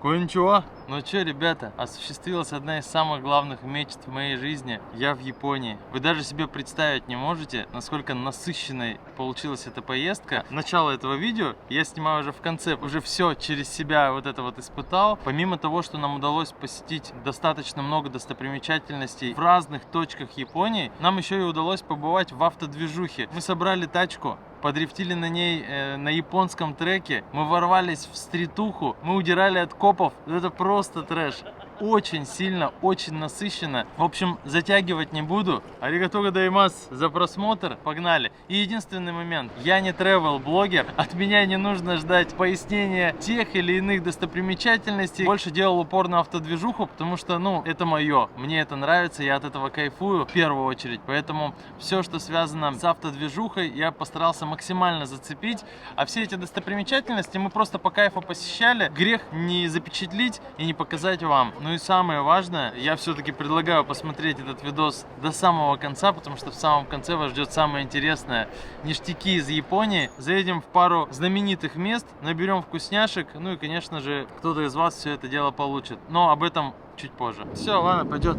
Кончуа. Ну чё, ребята, осуществилась одна из самых главных мечт в моей жизни. Я в Японии. Вы даже себе представить не можете, насколько насыщенной получилась эта поездка. Начало этого видео я снимаю уже в конце. Уже все через себя вот это вот испытал. Помимо того, что нам удалось посетить достаточно много достопримечательностей в разных точках Японии, нам еще и удалось побывать в автодвижухе. Мы собрали тачку, подрифтили на ней на японском треке, мы ворвались в стритуху, мы удирали от копов. Это просто трэш. Очень сильно, очень насыщенно. В общем, затягивать не буду. Аригато годаймас за просмотр. Погнали. И единственный момент. Я не travel-блогер. От меня не нужно ждать пояснения тех или иных достопримечательностей. Больше делал упор на автодвижуху, потому что, ну, это мое. Мне это нравится, я от этого кайфую в первую очередь. Поэтому все, что связано с автодвижухой, я постарался максимально зацепить. А все эти достопримечательности мы просто по кайфу посещали. Грех не запечатлить и не показать вам. Ну и самое важное, я все-таки предлагаю посмотреть этот видос до самого конца, потому что в самом конце вас ждет самое интересное. Ништяки из Японии. Заедем в пару знаменитых мест, наберем вкусняшек, ну и, конечно же, кто-то из вас все это дело получит. Но об этом чуть позже. Все, ладно, пойдет.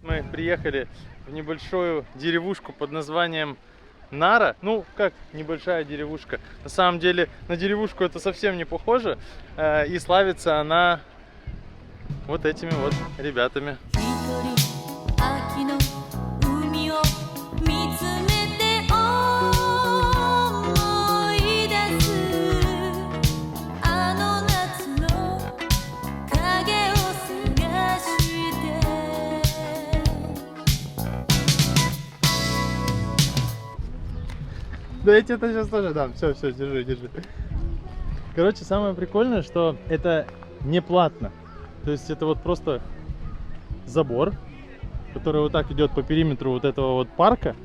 Мы приехали в небольшую деревушку под названием Нара. Ну, как небольшая деревушка. На самом деле, на деревушку это совсем не похоже. И славится она вот этими вот ребятами. Да я тебе это сейчас тоже дам. Все, держи, держи. Короче, самое прикольное, что это не платно. То есть это вот просто забор, который вот так идет по периметру вот этого вот парка.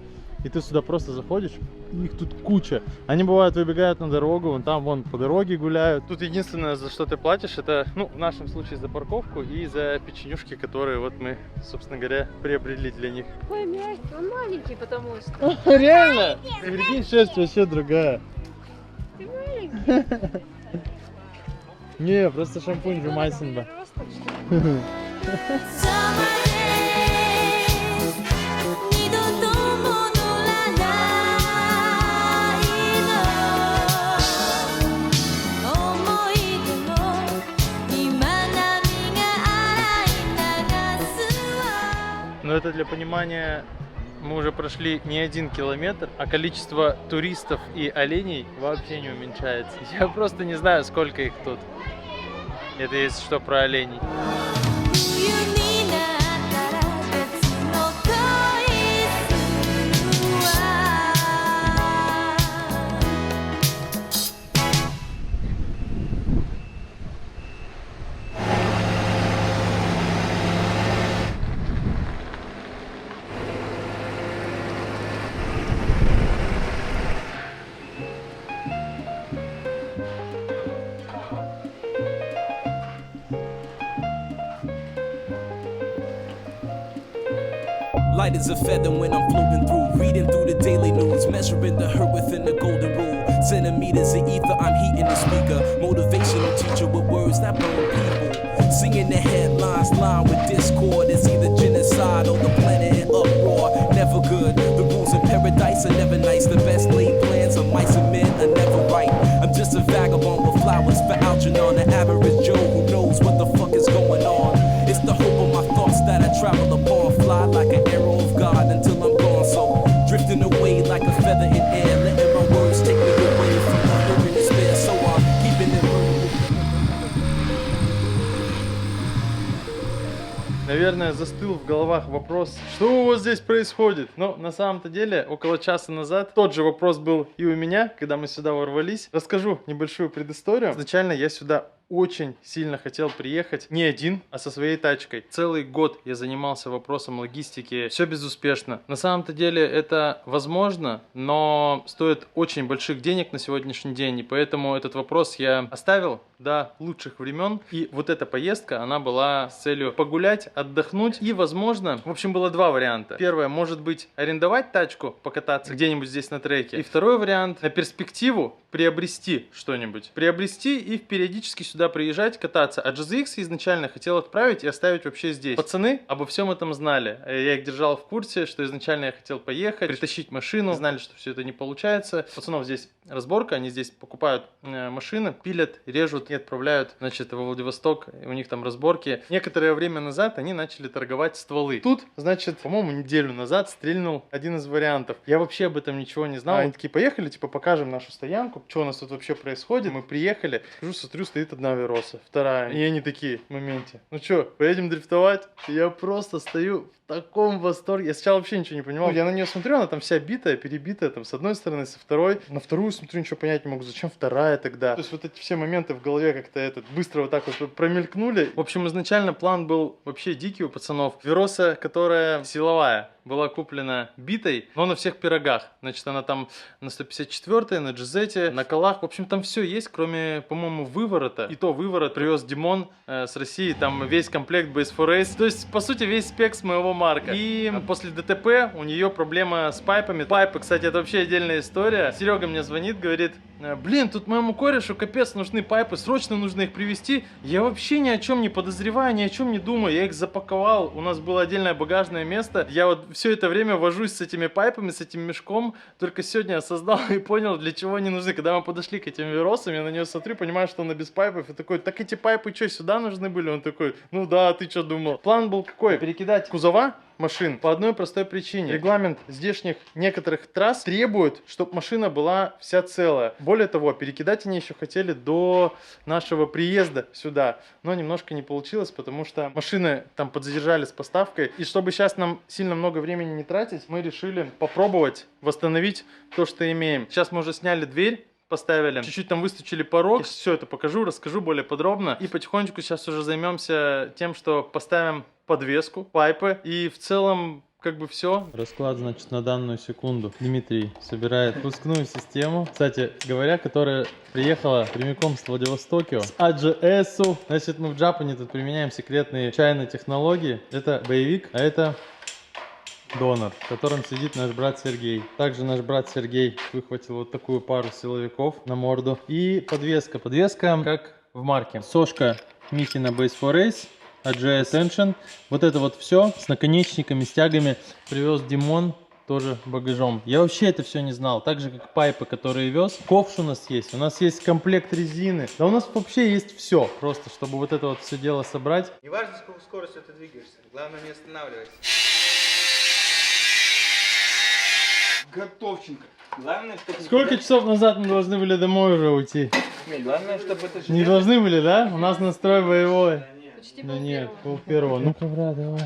И ты сюда просто заходишь, их тут куча. Они бывают выбегают на дорогу, вон там вон по дороге гуляют. Тут единственное, за что ты платишь, это, ну, в нашем случае за парковку и за печенюшки, которые вот мы, собственно говоря, приобрели для них. Ой, мягкий, он маленький, потому что. Реально? Прикинь, шерсть вообще другая. Ты маленький. Не, просто шампунь Джумайсенба. Но это для понимания, мы уже прошли не 1 километр, а количество туристов и оленей вообще не уменьшается. Я просто не знаю, сколько их тут. Это если что про оленей. Light as a feather when I'm floating through, reading through the daily news, measuring the hurt within the golden rule. Centimeters of ether, I'm heating the speaker. Motivational teacher with words that burn people. Singing the headlines, line with discord. It's either genocide or the planet in uproar. Never good. The rules in paradise are never nice. The best laid plans of mice and men are never right. I'm just a vagabond with flowers for Algernon, the average Joe who knows what the fuck is going on. It's the hope of my thoughts that I travel upon, fly like an arrow of God until I'm gone. So drifting away like a feather in air, letting my words take me away from the hurt and despair. So I'm keeping it real. Наверное, застыл в головах вопрос, что у вас здесь происходит? Но на самом-то деле, около часа назад тот же вопрос был и у меня, когда мы сюда ворвались. Расскажу небольшую предысторию. Изначально я сюда очень сильно хотел приехать не один, а со своей тачкой. Целый год я занимался вопросом логистики, все безуспешно. На самом-то деле это возможно, но стоит очень больших денег на сегодняшний день, и поэтому этот вопрос я оставил до лучших времен. И вот эта поездка, она была с целью погулять, отдохнуть, и, возможно, в общем, было два варианта. Первое, может быть, арендовать тачку, покататься где-нибудь здесь на треке. И второй вариант, на перспективу приобрести что-нибудь. Приобрести и периодически сюда приезжать, кататься. А GZX изначально хотел отправить и оставить вообще здесь. Пацаны обо всем этом знали. Я их держал в курсе, что изначально я хотел поехать, притащить машину. Знали, что все это не получается. Пацанов здесь разборка, они здесь покупают машины, пилят, режут и отправляют, значит, во Владивосток. У них там разборки. Некоторое время назад они начали торговать стволы. Тут, значит, по-моему, неделю назад стрельнул один из вариантов. Я вообще об этом ничего не знал. Они такие, поехали, типа, покажем нашу стоянку, что у нас тут вообще происходит. Мы приехали, скажу, смотрю, стоит одна Вероса, вторая. И они такие в моменте: ну что, поедем дрифтовать? И я просто стою в таком восторге. Я сначала вообще ничего не понимал. Я на нее смотрю, она там вся битая, перебитая, там с одной стороны, со второй. На вторую смотрю, ничего понять не могу. Зачем вторая тогда? То есть вот эти все моменты в голове как-то быстро вот так вот промелькнули. В общем, изначально план был вообще дикий у пацанов. Вероса, которая силовая, была куплена битой, но на всех пирогах. Значит, она там на 154-й, на GZ, на колах. В общем, там все есть, кроме, по-моему, выворота. И то выворот привез Димон с России, там весь комплект Base 4Race. То есть, по сути, весь спек с моего марка. И после ДТП у нее проблема с пайпами. Пайпы, кстати, это вообще отдельная история. Серега мне звонит, говорит: блин, тут моему корешу капец нужны пайпы, срочно нужно их привезти. Я вообще ни о чем не подозреваю, ни о чем не думаю. Я их запаковал, у нас было отдельное багажное место. Я вот все это время вожусь с этими пайпами, с этим мешком. Только сегодня осознал и понял, для чего они нужны. Когда мы подошли к этим Веросам, я на нее смотрю, понимаю, что она без пайпов. И такой: так эти пайпы что, сюда нужны были? Он такой: ну да, ты что думал? План был какой? Перекидать кузова машин по одной простой причине. Регламент здешних некоторых трасс требует, чтобы машина была вся целая. Более того, перекидать они еще хотели до нашего приезда сюда, но немножко не получилось, потому что машины там подзадержали с поставкой. И чтобы сейчас нам сильно много времени не тратить, мы решили попробовать восстановить то, что имеем. Сейчас мы уже сняли дверь, поставили, чуть-чуть там выстучили порог. Все это покажу, расскажу более подробно. И потихонечку сейчас уже займемся тем, что поставим подвеску, пайпы. И в целом, как бы все. Расклад, значит, на данную секунду. Дмитрий собирает пускную систему. Кстати говоря, которая приехала прямиком с Владивостока, с AGS. Значит, мы в Джапане тут применяем секретные чайные технологии. Это боевик, а это донор, в котором сидит наш брат Сергей. Также наш брат Сергей выхватил вот такую пару силовиков на морду. И подвеска. Подвеска, как в марке. Сошка Микина Base 4Race, AGS Tension. Вот это вот все с наконечниками, с тягами привез Димон, тоже багажом. Я вообще это все не знал. Так же, как пайпы, которые вез. Ковш у нас есть. У нас есть комплект резины. Да у нас вообще есть все. Просто, чтобы вот это вот все дело собрать. Не важно, с какой скоростью ты двигаешься. Главное, не останавливайся. Готовченко. Главное, чтобы... Сколько часов назад мы должны были домой уже уйти? Главное, чтобы это... Не должны были, да? У нас настрой боевой. Почти Да пол нет, первого. пол-первого. Ну-ка, брат, давай.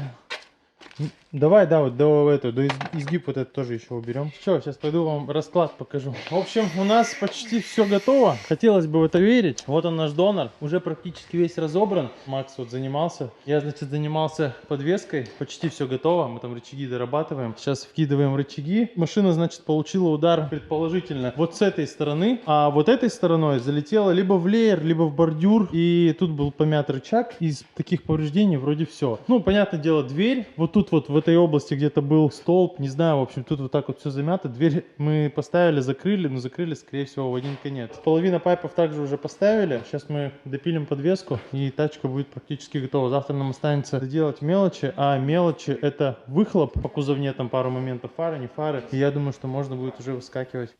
Давай, да, вот до эту, до изгиб вот это тоже еще уберем. Что, сейчас пойду вам расклад покажу. В общем, у нас почти все готово. Хотелось бы в это верить. Вот он наш донор. Уже практически весь разобран. Макс вот занимался. Я, значит, занимался подвеской. Почти все готово. Мы там рычаги дорабатываем. Сейчас вкидываем рычаги. Машина, значит, получила удар предположительно вот с этой стороны. А вот этой стороной залетела либо в леер, либо в бордюр. И тут был помят рычаг. Из таких повреждений вроде все. Ну, понятное дело, дверь. Вот тут вот в этой области где-то был столб, не знаю, в общем, тут вот так вот все замято. Дверь мы поставили, закрыли, но закрыли, скорее всего, в один конец. Половина пайпов также уже поставили. Сейчас мы допилим подвеску, и тачка будет практически готова. Завтра нам останется доделать мелочи, а мелочи — это выхлоп по кузовне, там пару моментов, фары, не фары. И я думаю, что можно будет уже выскакивать.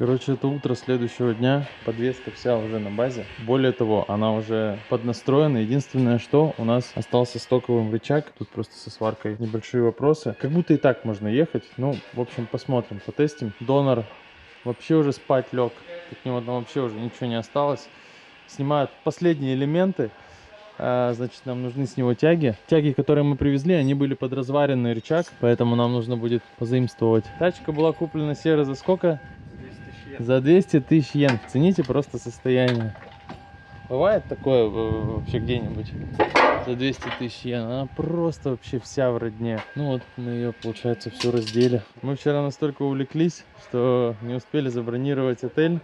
Короче, это утро следующего дня. Подвеска вся уже на базе. Более того, она уже поднастроена. Единственное, что у нас остался стоковым рычаг. Тут просто со сваркой небольшие вопросы. Как будто и так можно ехать. Ну, в общем, посмотрим, потестим. Донор вообще уже спать лег. От него там вообще уже ничего не осталось. Снимают последние элементы. Значит, нам нужны с него тяги. Тяги, которые мы привезли, они были под разваренный рычаг. Поэтому нам нужно будет позаимствовать. Тачка была куплена серой за сколько? За 200 тысяч йен. Цените просто состояние. Бывает такое вообще где-нибудь? За 200 тысяч йен. Она просто вообще вся в родне. Ну вот, мы ее, получается, всю раздели. Мы вчера настолько увлеклись, что не успели забронировать отель.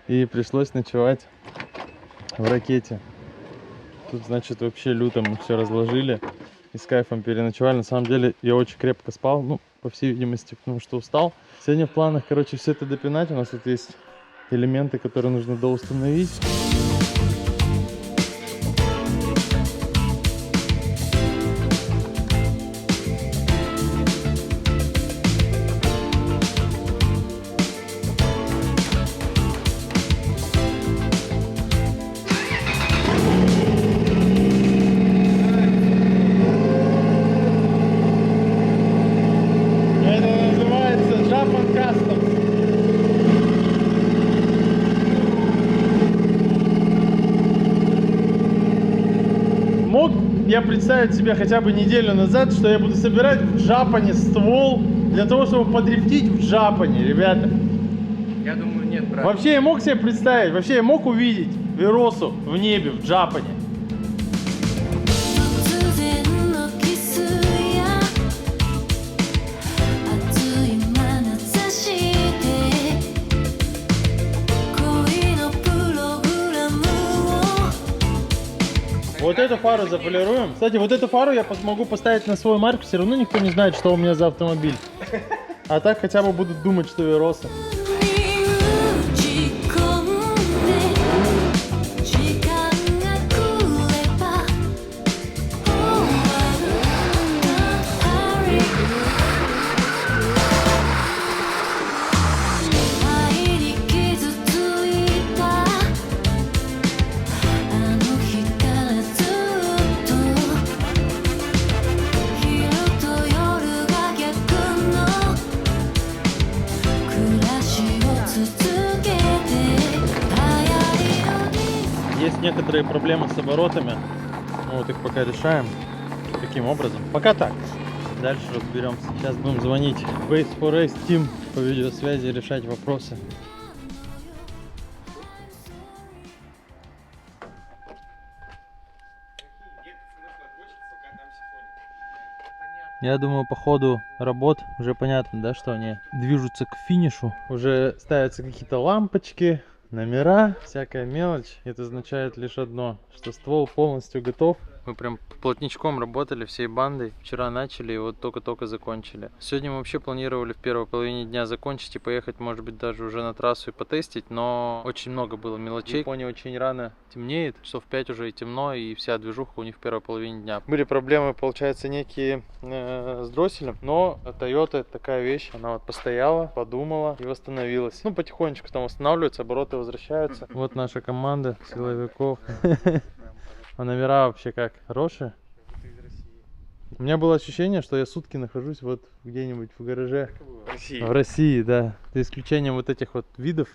И пришлось ночевать в Ракете. Тут, значит, вообще люто мы все разложили. И с кайфом переночевали. На самом деле, я очень крепко спал. Ну, по всей видимости, потому что устал. Сегодня в планах, короче, все это допинать. У нас тут есть элементы, которые нужно доустановить. Мог я представить себе хотя бы неделю назад, что я буду собирать в Джапане ствол для того, чтобы подрифтить в Джапане, ребята? Я думаю, нет, брат. Вообще я мог себе представить, вообще я мог увидеть Веросу в небе, в Джапане. 突然のキスや熱い眼差しで恋のプログラムを Вот эту фару заполируем. Кстати, вот эту фару я смогу поставить на свой марк, все равно никто не знает, что у меня за автомобиль. А так хотя бы будут думать, что Вероса. に打ち込んで時間が来れば終わる愛に傷ついたあの日からずっと昼と夜が逆の暮らしを続けて流行りのディス Есть некоторые проблемы с оборотами. Мы вот их пока решаем. Каким образом? Пока так. Дальше разберемся. Сейчас будем звонить Base for Race Team по видеосвязи и решать вопросы. Я думаю, по ходу работ уже понятно, да, что они движутся к финишу. Уже ставятся какие-то лампочки, номера, всякая мелочь. Это означает лишь одно, что ствол полностью готов. Мы прям плотничком работали всей бандой. Вчера начали и вот только-только закончили. Сегодня мы вообще планировали в первой половине дня закончить и поехать, может быть, даже уже на трассу и потестить. Но очень много было мелочей. В Японии очень рано темнеет. Часов 5 уже и темно, и вся движуха у них в первой половине дня. Были проблемы, получается, некие с дросселем. Но Toyota это такая вещь. Она вот постояла, подумала и восстановилась. Ну, потихонечку там восстанавливаются, обороты возвращаются. Вот наша команда силовиков. А номера вообще как? Хорошие? У меня было ощущение, что я сутки нахожусь вот где-нибудь в гараже. В России. В России, да. За исключением вот этих вот видов.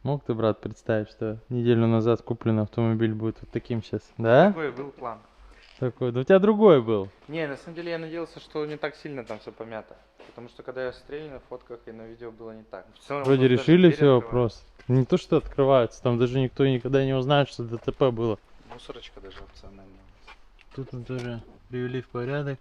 Мог ты, брат, представить, что неделю назад купленный автомобиль будет вот таким сейчас? Да? Такой был план. Такой. Да у тебя другой был. Не, на самом деле я надеялся, что не так сильно там все помято. Потому что когда я смотрел на фотках и на видео было не так. В целом, Вроде вот даже решили двери все открываются. вопрос. Не то, что открывается, там даже никто никогда не узнает, что ДТП было. Мусорочка даже опциональная. Тут мы тоже привели в порядок.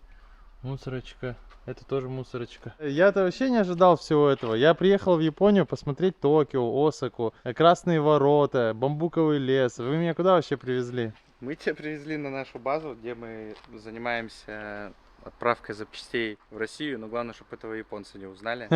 Мусорочка. Это тоже мусорочка. Я-то вообще не ожидал всего этого. Я приехал в Японию посмотреть Токио, Осаку, Красные ворота, бамбуковый лес. Вы меня куда вообще привезли? Мы тебя привезли на нашу базу, где мы занимаемся отправкой запчастей в Россию, но главное, чтобы этого японцы не узнали.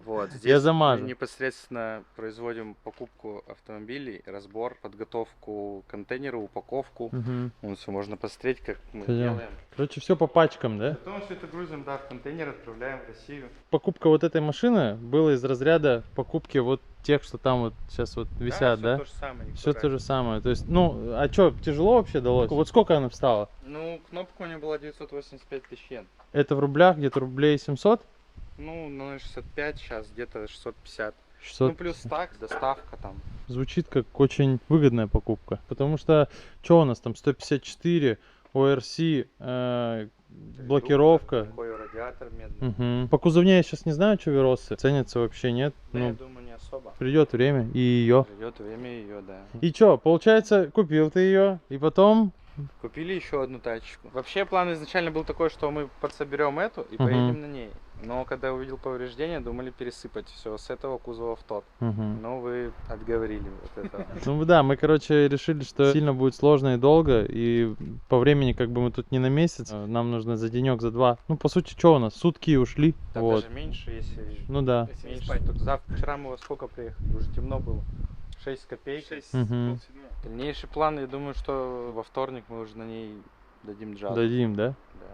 Вот, здесь Я замажу. мы непосредственно производим покупку автомобилей, разбор, подготовку контейнера, упаковку. Мгм. Вон все можно посмотреть, как мы Пойдем. делаем. Короче, все по пачкам, да? Потом все это грузим, да, в контейнер, отправляем в Россию. Покупка вот этой машины была из разряда покупки вот тех, что там вот сейчас вот висят, да? Все то же самое. никто Все то разницы. же самое. То есть, ну, а что, тяжело вообще далось? Вот сколько она встала? Ну, кнопка у нее была 985 тысяч йен. Это в рублях, где-то рублей 700? Ну, 0,65, сейчас где-то 650. 600. Ну, плюс так, доставка там. Звучит как очень выгодная покупка. Потому что, что у нас там, 154, ORC, блокировка. Такой радиатор медный. Мгм. По кузовне я сейчас не знаю, что виросы. Ценятся вообще, нет? Да, я Ну, думаю, не особо. придет время и ее. Придет время ее, да. И что, получается, купил ты ее, и потом... Купили еще одну тачку. Вообще план изначально был такой, что мы подсоберем эту и Мгм. поедем на ней. Но когда увидел повреждения, думали пересыпать все с этого кузова в тот. Мгм. Но вы отговорили от этого. Ну да, мы, короче, решили, что сильно будет сложно и долго, и по времени как бы мы тут не на месяц, нам нужно за денек, за два. Ну, по сути, что у нас, сутки ушли, Да, вот. даже меньше, если Ну да. меньше. Только завтра, вчера мы во сколько приехали? Уже темно было. 6 с копейкой. Мгм. Дальнейший план, я думаю, что во вторник мы уже на ней дадим джаз. Дадим, да? Да.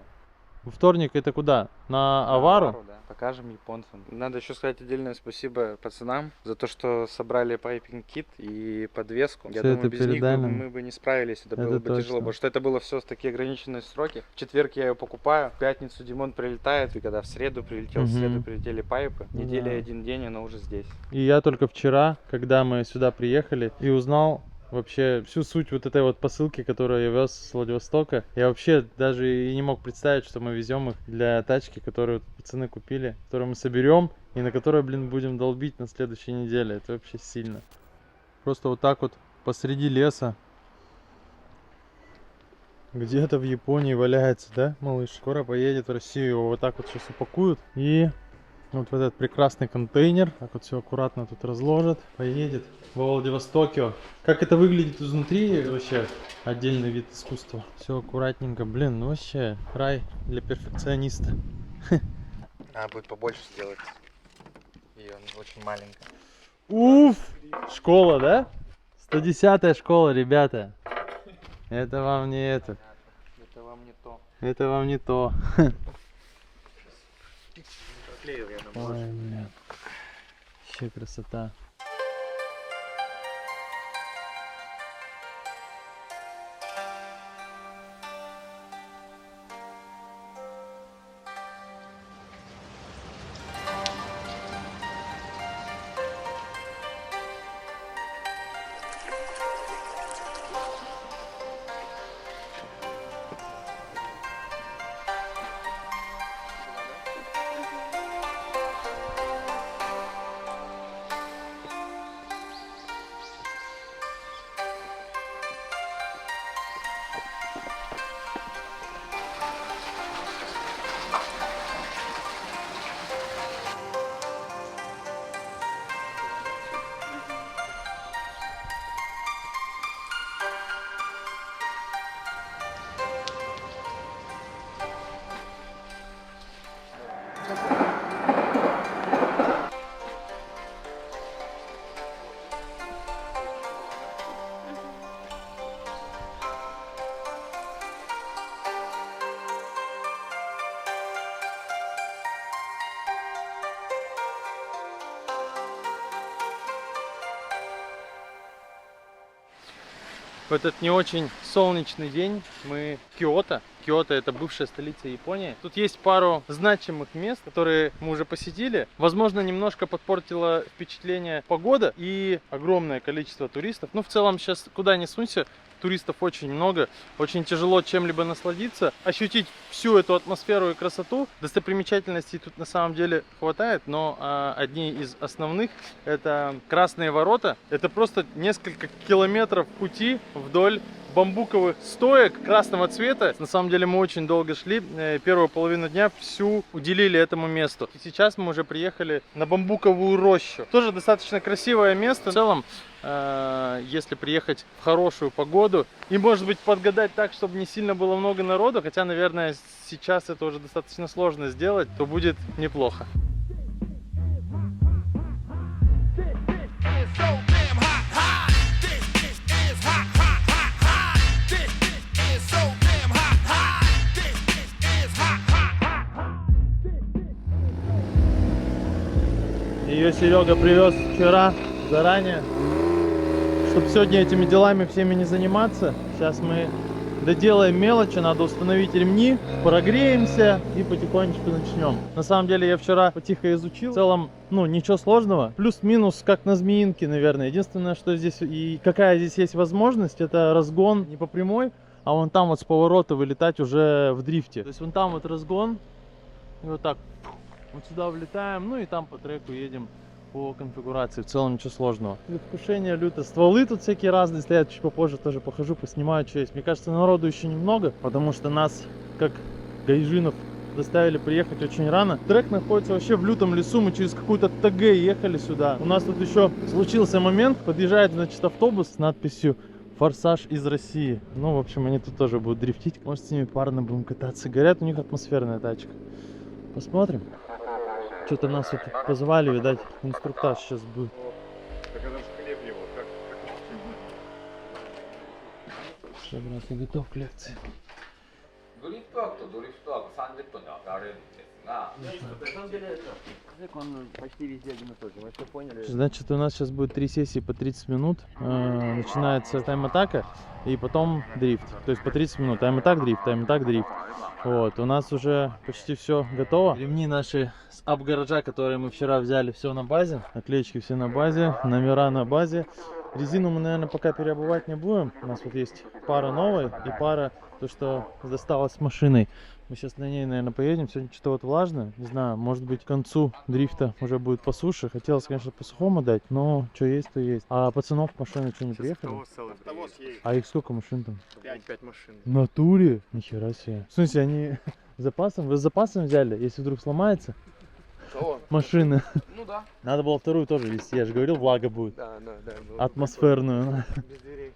Во вторник это куда? На Авару? Да. Покажем японцам. Надо еще сказать отдельное спасибо пацанам за то, что собрали пайпинг-кит и подвеску. Я Всё думаю, это без них передали. мы бы не справились, это, Это было бы точно. тяжело, потому что это было все в такие ограниченные сроки. В четверг я ее покупаю, в пятницу Димон прилетает, и когда в среду прилетел, в Мгм. среду прилетели пайпы. Неделя Да. и один день, она уже здесь. И я только вчера, когда мы сюда приехали, и узнал вообще всю суть вот этой вот посылки, которую я вез с Владивостока. Я вообще даже и не мог представить, что мы везем их для тачки, которую пацаны купили, которую мы соберем и на которой, блин, будем долбить на следующей неделе. Это вообще сильно. Просто вот так вот посреди леса где-то в Японии валяется, да, малыш? Скоро поедет в Россию, его вот так вот сейчас упакуют и вот в этот прекрасный контейнер, так вот все аккуратно тут разложат, поедет во Владивостоке. Как это выглядит изнутри, вообще отдельный вид искусства. Все аккуратненько, блин, ну вообще рай для перфекциониста. Надо будет побольше сделать. И он очень маленький. Уф! Школа, да? 110-я школа, ребята. Это вам не это. Это вам не то. Это вам не то. Проклеил я на Ой, блин. Вообще красота. В этот не очень солнечный день мы в Киото. Киото — это бывшая столица Японии. Тут есть пару значимых мест, которые мы уже посетили. Возможно, немножко подпортило впечатление погода и огромное количество туристов. Ну, в целом, сейчас куда ни сунься, туристов очень много. Очень тяжело чем-либо насладиться, ощутить всю эту атмосферу и красоту. Достопримечательностей тут на самом деле хватает, но одни из основных — это Красные ворота. Это просто несколько километров пути вдоль бамбуковых стоек красного цвета. На самом деле мы очень долго шли, первую половину дня всю уделили этому месту. И сейчас мы уже приехали на бамбуковую рощу. Тоже достаточно красивое место. В целом, если приехать в хорошую погоду и, может быть, подгадать так, чтобы не сильно было много народу, хотя, наверное, сейчас это уже достаточно сложно сделать, то будет неплохо. so damn hot, hot. This is hot, hot, hot, hot. This is so damn hot, hot. This is hot, hot, hot, hot. Ее Серега привез вчера заранее, чтобы сегодня этими делами всеми не заниматься. Сейчас мы доделаем мелочи, надо установить ремни, прогреемся и потихонечку начнем. На самом деле я вчера потихо изучил. В целом, ну, ничего сложного. Плюс-минус, как на змеинке, наверное. Единственное, что здесь и какая здесь есть возможность, это разгон не по прямой, а вон там вот с поворота вылетать уже в дрифте. То есть вон там вот разгон, и вот так вот сюда влетаем, ну и там по треку едем по конфигурации. В целом ничего сложного. Предвкушение люто. Стволы тут всякие разные стоят. Чуть попозже тоже похожу, поснимаю, что есть. Мне кажется, народу еще немного, потому что нас, как гаижинов, заставили приехать очень рано. Трек находится вообще в лютом лесу. Мы через какую-то ТГ ехали сюда. У нас тут еще случился момент. Подъезжает, значит, автобус с надписью «Форсаж из России». Ну, в общем, они тут тоже будут дрифтить. Может, с ними парно будем кататься. Говорят, у них атмосферная тачка. Посмотрим. Что-то нас вот позвали, видать, инструктаж сейчас будет. Так это же хлеб его, как Что, брат, ты готов к лекции? ドリフトワークとドリフトワーク30分で分かれるんですが、 Значит, у нас сейчас будет 3 сессии по 30 минут. Начинается тайм-атака и потом дрифт. То есть по 30 минут. Тайм-атак, дрифт, тайм-атак, дрифт. Вот, у нас уже почти все готово. Ремни наши с ап-гаража, которые мы вчера взяли, все на базе. Наклеечки все на базе, номера на базе. Резину мы, наверное, пока переобувать не будем. У нас вот есть пара новой и пара, то, что досталось с машиной. Мы сейчас на ней, наверное, поедем. Сегодня что-то вот влажно. Не знаю, может быть, к концу дрифта уже будет по суше. Хотелось, конечно, по сухому дать, но что есть, то есть. А пацанов машины что, не приехали? А их сколько машин там? 5 машин. В натуре? Нихера себе. В смысле, они запасом? Вы с запасом взяли, если вдруг сломается? Кого? Машины. Ну да. Надо было вторую тоже везти. Я же говорил, влага будет. Да. Атмосферную. Без дверей.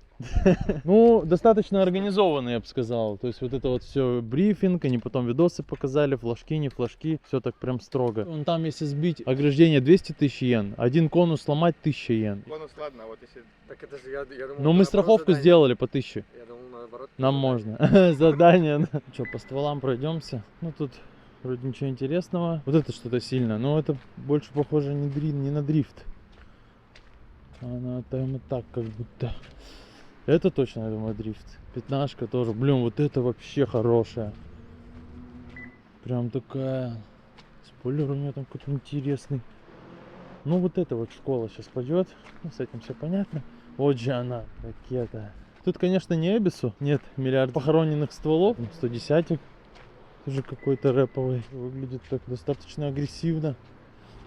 Ну, достаточно организованно, я бы сказал. То есть вот это вот все брифинг, они потом видосы показали, флажки, не флажки, все так прям строго. Вон там, если сбить ограждение 200 тысяч йен, один конус сломать 1000 йен. Бонус, ладно, а вот если... Так это же я думал... Но мы страховку сделали по 1000. Я думал, наоборот. Нам можно. Задание. Что, по стволам пройдемся? Ну тут вроде ничего интересного. Вот это что-то сильно, но это больше похоже не на дрифт. А на тайм-атак как будто. Это точно, я думаю, дрифт. Пятнашка тоже. Блин, вот это вообще хорошая. Прям такая. Спойлер у меня там какой-то интересный. Ну вот это вот школа сейчас пойдет. Ну, с этим все понятно. Вот же она, ракета. Тут, конечно, не Эбису. Нет, миллиард похороненных стволов. 110-ик. Тоже какой-то рэповый. Выглядит так достаточно агрессивно.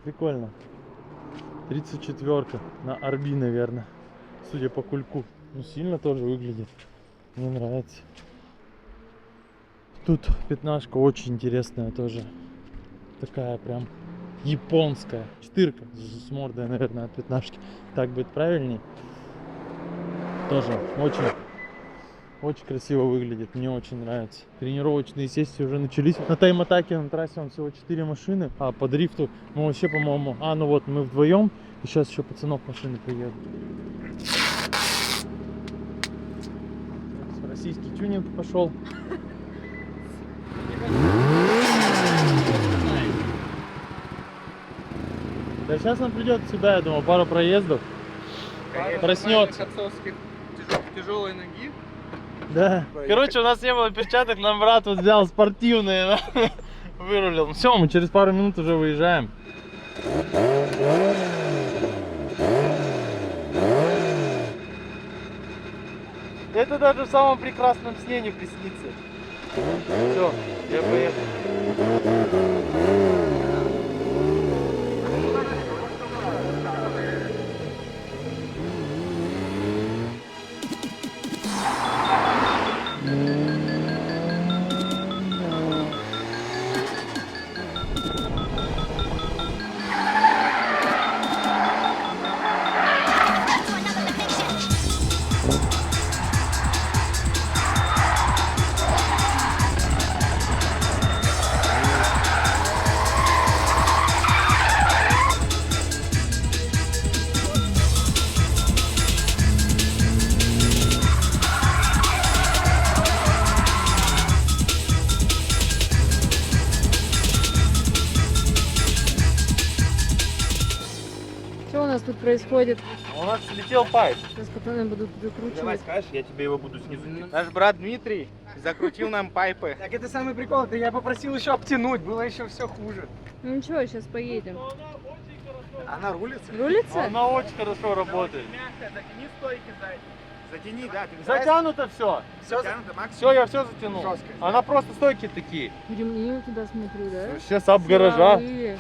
Прикольно. 34-ка. На Арби, наверное. Судя по кульку. Ну, сильно тоже выглядит. Мне нравится. Тут пятнашка очень интересная тоже. Такая прям японская. Четырка с мордой, наверное, от пятнашки. Так будет правильней. Тоже очень красиво выглядит. Мне очень нравится. Тренировочные сессии уже начались. На тайм-атаке на трассе он всего 4 машины. А по дрифту мы вообще, по-моему... А, ну вот, мы вдвоем. И сейчас еще пацанов машины приедут. Российский тюнинг пошел. Да сейчас он придет сюда, я думаю, пару проездов. Проснется. Тяжелой ноги. Да. Короче, у нас не было перчаток, нам брат вот взял спортивные, вырулил. Все, мы через пару минут уже выезжаем. Это даже в самом прекрасном сне не приснится. Все, я поехал. тут происходит? У нас слетел пайп. Сейчас пацаны будут закручивать. скажешь, я тебе его буду снизу. Наш брат Дмитрий закрутил нам пайпы. Так это самый прикол, это я попросил еще обтянуть, было еще все хуже. Ну ничего, сейчас поедем. Она рулится? Рулится? Она очень хорошо работает. Мягко, затяни стойки сзади. Затяни, да. Ты Затянуто все. Все затянуто, Макс? Все, я все затянул. Жестко. Она просто стойки такие. Ремни у тебя, смотрю, да? Сейчас об гаража. Силовые.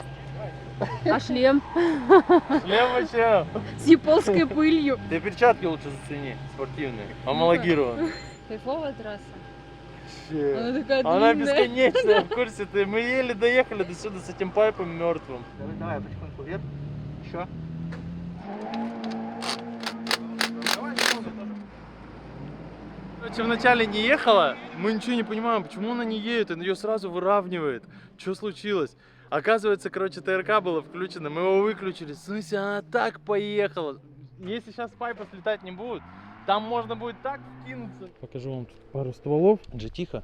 А шлем? Шлем вообще. С японской пылью. Ты перчатки лучше зацени, спортивные. Амалогированные. Кайфовая трасса. Вообще. Она такая Она длинная. бесконечная, в курсе ты. Мы еле доехали до сюда с этим пайпом мертвым. Давай, потихоньку вверх. Еще. Короче, вначале не ехала, мы ничего не понимаем, почему она не едет, он ее сразу выравнивает. Что случилось? Оказывается, короче, ТРК было включено, мы его выключили. В смысле, она так поехала. Если сейчас пайпы слетать не будут, там можно будет так вкинуться. Покажу вам тут пару стволов. Тихо.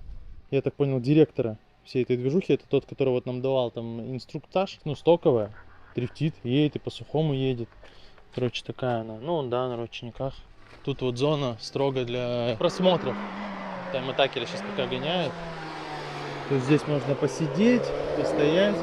Я так понял, директора всей этой движухи, это тот, который вот нам давал там инструктаж, ну, стоковая. Дрифтит, едет и по сухому едет. Короче, такая она. Ну, да, на ручниках. Тут вот зона строго для просмотров. Тайм-атакеры сейчас пока гоняют. То есть здесь можно посидеть, постоять.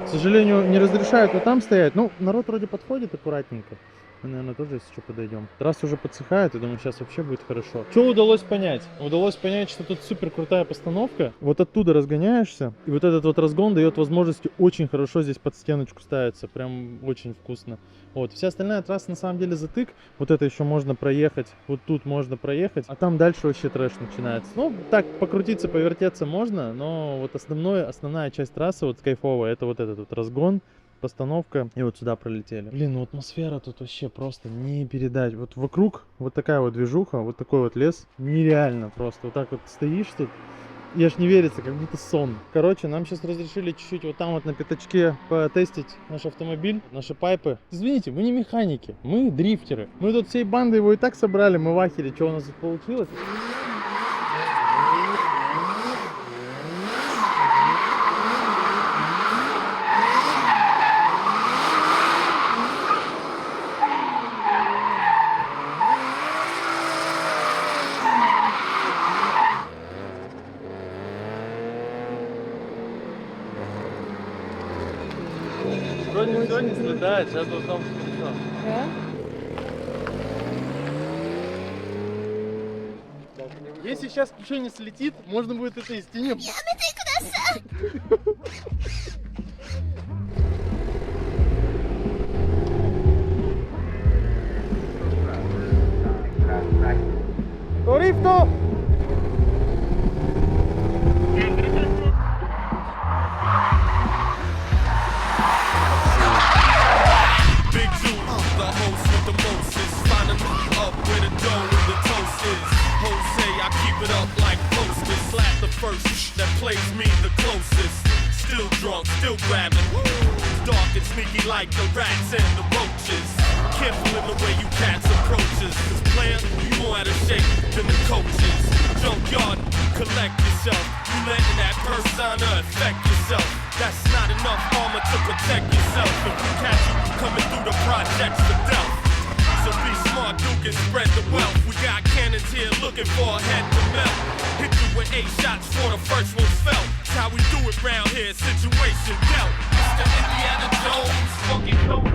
К сожалению, не разрешают вот там стоять. Ну, народ вроде подходит аккуратненько. Мы, наверное, тоже, если что, подойдем. Трасса уже подсыхает, я думаю, сейчас вообще будет хорошо. Что удалось понять? Удалось понять, что тут супер крутая постановка. Вот оттуда разгоняешься, и вот этот вот разгон дает возможность очень хорошо здесь под стеночку ставиться. Прям очень вкусно. Вот. Вся остальная трасса на самом деле затык. Вот это еще можно проехать. Вот тут можно проехать. А там дальше вообще трэш начинается. Ну, так покрутиться, повертеться можно, но вот основная часть трассы вот кайфовая. Это вот этот вот разгон, постановка, и вот сюда пролетели. Блин, ну атмосфера тут вообще просто не передать. Вот вокруг вот такая вот движуха, вот такой вот лес. Нереально просто. Вот так вот стоишь тут, и аж не верится, как будто сон. Короче, нам сейчас разрешили чуть-чуть вот там вот на пятачке потестить наш автомобиль, наши пайпы. Извините, мы не механики, мы дрифтеры. Мы тут всей бандой его и так собрали, мы в ахере, что у нас тут получилось. Вроде все не слетает, сейчас вот там все. Да? Если сейчас ничего не слетит, можно будет это из тени. Торифто! Big Zoo, the host with the mostest. Finally up where the dough and the toast is. Jose, I keep it up like posters. Slap the first that plays me the closest. Still drunk, still grabbing. Dark and sneaky like the rats and the roaches. Careful in the way you cats approaches. Cause player, you more out of shape than the coaches. Junkyard, collect yourself. You letting that persona affect yourself. That's not enough armor to protect yourself. If we catch you coming through the projects for death. So be smart, Duke, and spread the wealth. We got cannons here looking for a head to melt. Hit you with 8 shots for the first one's felt. That's how we do it round here, situation dealt. It's the Indiana Jones, fucking dope.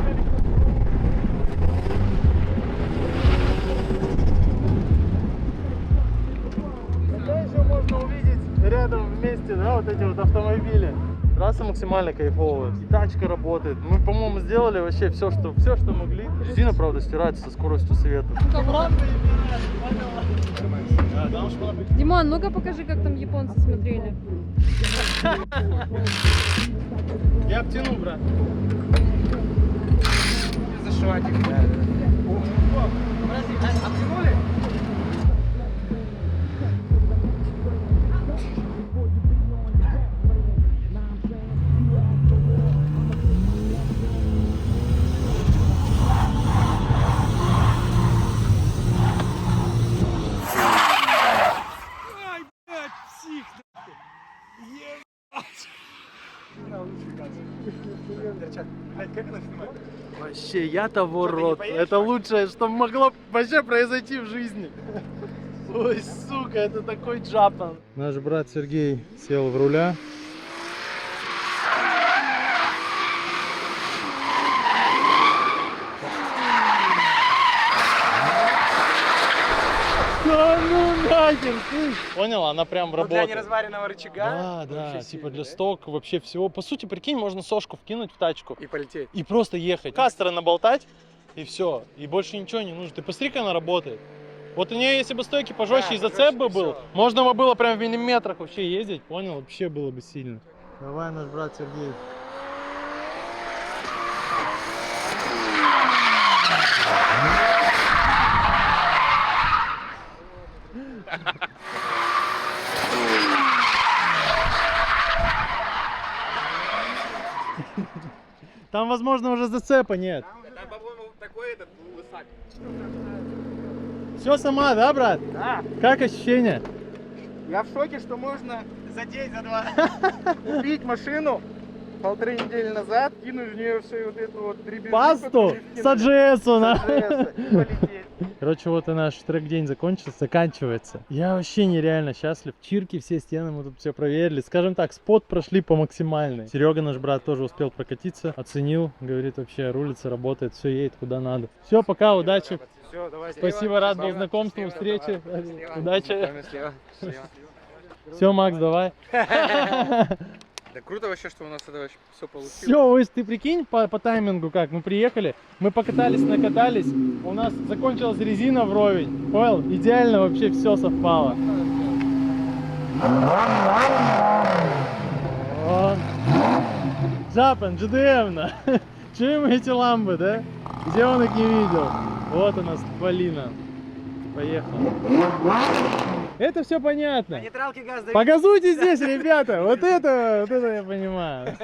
Тогда еще можно увидеть рядом вместе, да, вот эти вот автомобили. Трасса максимально кайфовая. И тачка работает. Мы, по-моему, сделали вообще все, что могли. Резина, правда, стирается со скоростью света. Димон, ну-ка покажи, как там японцы смотрели. Я обтяну, брат. Зашиватик. Обтянули? Блядь, как она снимает? Вообще, я того рот. Это лучшее, что могло вообще произойти в жизни. Ой, сука, это такой Джапан. Наш брат Сергей сел в руля. Да ну нахер, слышь. Понял, она прям Для работает. неразваренного рычага. Да, вообще типа сильно, для да? стока, вообще всего. По сути, прикинь, можно сошку вкинуть в тачку И полететь. и просто ехать. Кастера наболтать, и все. И больше ничего не нужно. Ты посмотри, как она работает. Вот у нее, если бы стойки пожестче Да, и зацеп бы пожестче, был, всё. можно бы было прям в миллиметрах вообще ездить, понял? Вообще было бы сильно. Давай, наш брат Сергей. Там, возможно, уже зацепа нет. Там, по-моему, такой этот лысак. Все сама, да, брат? Да. Как ощущения? Я в шоке, что можно за день, за два купить машину 1,5 недели назад, кинуть в нее всю вот эту вот дребезжу. Пасту с AGS, на. И полететь. Короче, вот и наш трек-день заканчивается. Я вообще нереально счастлив. Чирки, все стены, мы тут все проверили. Скажем так, спот прошли по максимальной. Серега, наш брат, тоже успел прокатиться, оценил. Говорит, вообще рулится, работает, все едет куда надо. Все, пока, удачи. Все, давай. Спасибо, рад был знакомству, встрече. Удачи. Все, Макс, давай. Да круто вообще, что у нас это вообще все получилось. Все, ты прикинь по таймингу как, мы приехали, мы покатались, накатались, у нас закончилась резина вровень, понял? Идеально вообще все совпало. Джапан, GDM-на. Че ему эти ламбы, да? Где он их не видел? Вот у нас Полина. Поехал. Это все понятно. Нейтралки газ давить. Погазуйте здесь, ребята. Вот это я понимаю.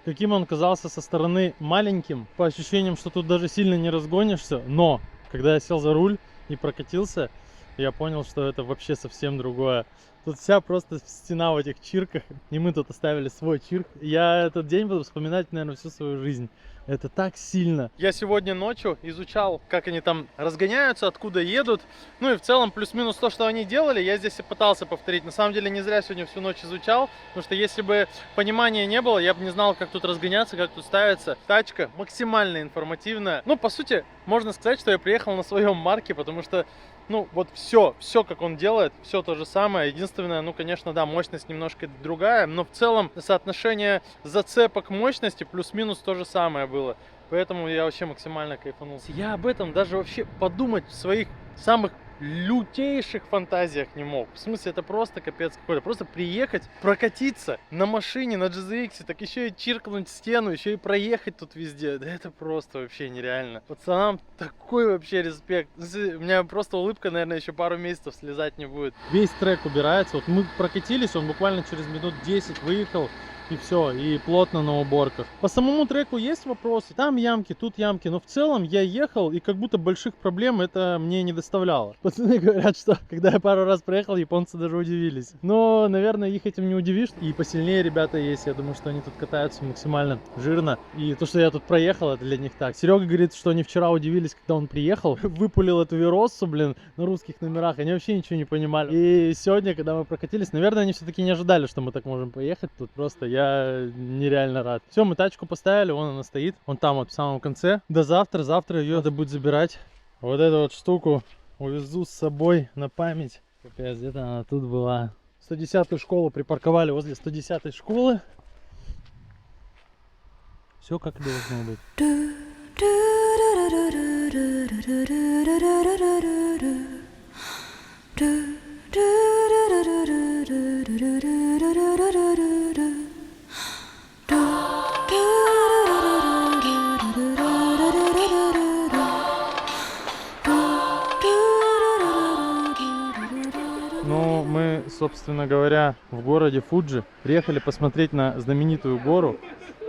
Каким он казался со стороны маленьким, по ощущениям, что тут даже сильно не разгонишься. Но, когда я сел за руль и прокатился, я понял, что это вообще совсем другое. Тут вся просто стена в этих чирках, и мы тут оставили свой чирк. Я этот день буду вспоминать, наверное, всю свою жизнь. Это так сильно. Я сегодня ночью изучал, как они там разгоняются, откуда едут. Ну и в целом плюс-минус то, что они делали, я здесь и пытался повторить. На самом деле не зря сегодня всю ночь изучал, потому что если бы понимания не было, я бы не знал, как тут разгоняться, как тут ставится. Тачка максимально информативная. Ну, по сути, можно сказать, что я приехал на своем марке, потому что ну, вот все, как он делает, все то же самое. Единственное, ну, конечно, да, мощность немножко другая, но в целом соотношение зацепок мощности плюс-минус то же самое было. Поэтому я вообще максимально кайфанул. Я об этом даже вообще подумать в своих самых лютейших фантазиях не мог. В смысле, это просто капец какой-то. Просто приехать, прокатиться на машине, на GZX, так еще и чиркнуть стену, еще и проехать тут везде. Да это просто вообще нереально. Пацанам такой вообще респект. У меня просто улыбка, наверное, еще пару месяцев слезать не будет. Весь трек убирается. Вот мы прокатились, он буквально через минут 10 выехал. И все, и плотно на уборках. По самому треку есть вопросы, там ямки, тут ямки, но в целом я ехал, и как будто больших проблем это мне не доставляло. Пацаны говорят, что когда я пару раз проехал, японцы даже удивились. Но, наверное, их этим не удивишь. И посильнее ребята есть, я думаю, что они тут катаются максимально жирно. И то, что я тут проехал, это для них так. Серега говорит, что они вчера удивились, когда он приехал, выпулил эту Вероссу, блин, на русских номерах, они вообще ничего не понимали. И сегодня, когда мы прокатились, наверное, они все-таки не ожидали, что мы так можем поехать. Тут просто я нереально рад. Все, мы тачку поставили, вон она стоит, вон там вот в самом конце. До завтра, завтра ее надо будет забирать. Вот эту вот штуку увезу с собой на память. Капец, где-то она тут была. 110-ю школу припарковали возле 110-й школы. Все как и должно быть. Ну, мы, собственно говоря, в городе Фуджи приехали посмотреть на знаменитую гору.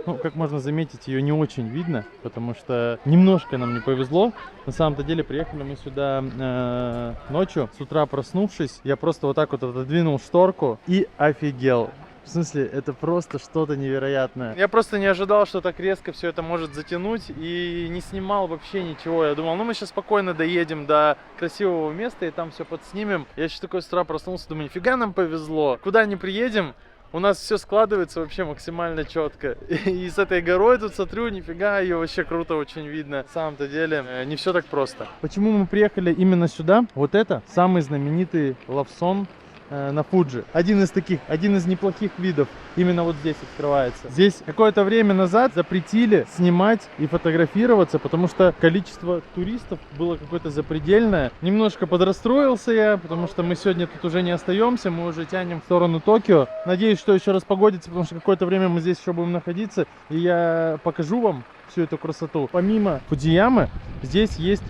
Ну, как можно заметить, ее не очень видно, потому что немножко нам не повезло. На самом-то деле приехали мы сюда ночью, с утра проснувшись, я просто вот так вот отодвинул шторку и офигел. В смысле, это просто что-то невероятное. Я просто не ожидал, что так резко все это может затянуть, и не снимал вообще ничего. Я думал, ну мы сейчас спокойно доедем до красивого места и там все подснимем. Я еще такой с утра проснулся, думаю, нифига нам повезло. Куда ни приедем, у нас все складывается вообще максимально четко. И с этой горой тут смотрю, нифига, ее вообще круто очень видно. На самом-то деле не все так просто. Почему мы приехали именно сюда? Вот это самый знаменитый лавсон на Фуджи. Один из неплохих видов. Именно вот здесь открывается. Здесь какое-то время назад запретили снимать и фотографироваться, потому что количество туристов было какое-то запредельное. Немножко подрастроился я, потому что мы сегодня тут уже не остаемся, мы уже тянем в сторону Токио. Надеюсь, что еще распогодится, потому что какое-то время мы здесь еще будем находиться, и я покажу вам всю эту красоту. Помимо Фудзиямы, здесь есть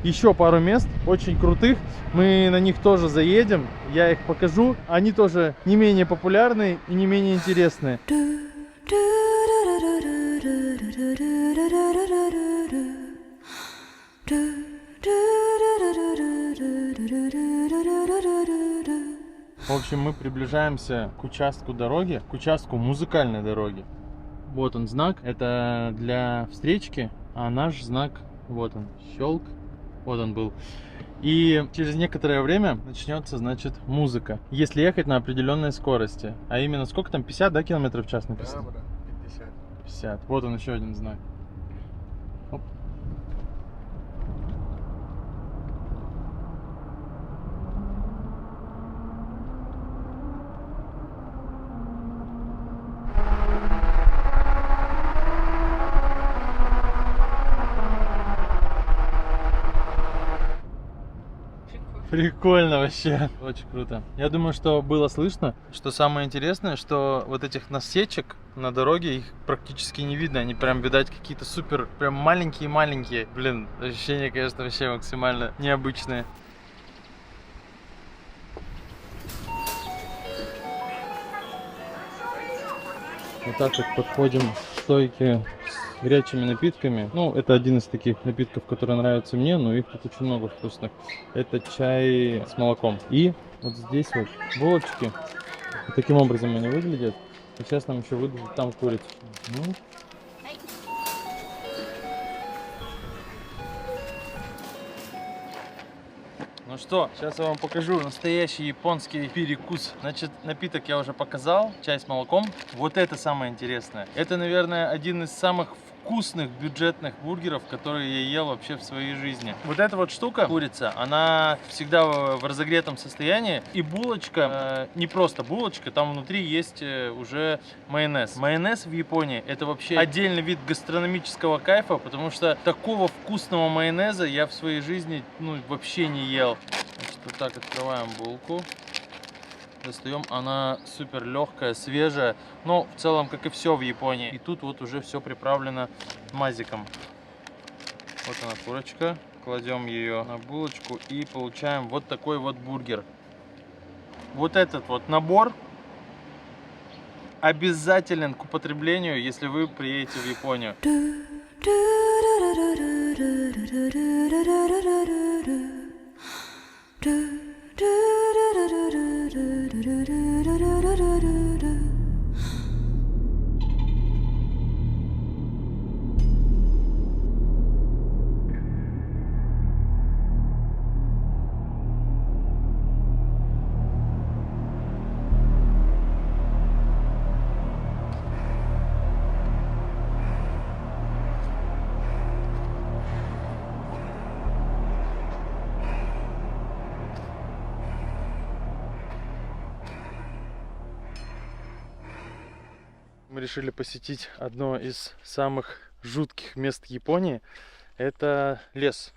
еще пару мест очень крутых, мы на них тоже заедем, я их покажу, они тоже не менее популярные и не менее интересные. В общем, мы приближаемся к участку дороги, к участку музыкальной дороги. Вот он знак, это для встречки, а наш знак, вот он, щелк. Вот он был. И через некоторое время начнется, значит, музыка. Если ехать на определенной скорости. А именно, сколько там, 50, да, километров в час написано? Да, 50. 50. Вот он, еще один знак. Оп. Прикольно вообще. Очень круто. Я думаю, что было слышно. Что самое интересное, что вот этих насечек на дороге, их практически не видно. Они прям, видать, какие-то супер, прям маленькие-маленькие. Блин, ощущения, конечно, вообще максимально необычные. Вот так вот подходим к стойке с горячими напитками. Ну, это один из таких напитков, которые нравятся мне, но их тут очень много вкусных. Это чай с молоком. И вот здесь вот булочки. Вот таким образом они выглядят. И сейчас нам еще выдадут там курицу. Ну что, сейчас я вам покажу настоящий японский перекус. Значит, напиток я уже показал, чай с молоком. Вот это самое интересное. Это, наверное, один из самых вкусных бюджетных бургеров, которые я ел вообще в своей жизни. Вот эта вот штука, курица, она всегда в разогретом состоянии. И булочка, не просто булочка, там внутри есть уже майонез. Майонез в Японии это вообще отдельный вид гастрономического кайфа, потому что такого вкусного майонеза я в своей жизни вообще не ел. Значит, вот так открываем булку. Достаем, она супер легкая, свежая, но в целом, как и все в Японии. И тут вот уже все приправлено мазиком. Вот она, курочка. Кладем ее на булочку и получаем вот такой вот бургер. Вот этот вот набор обязателен к употреблению, если вы приедете в Японию. Мы решили посетить одно из самых жутких мест Японии. Это лес,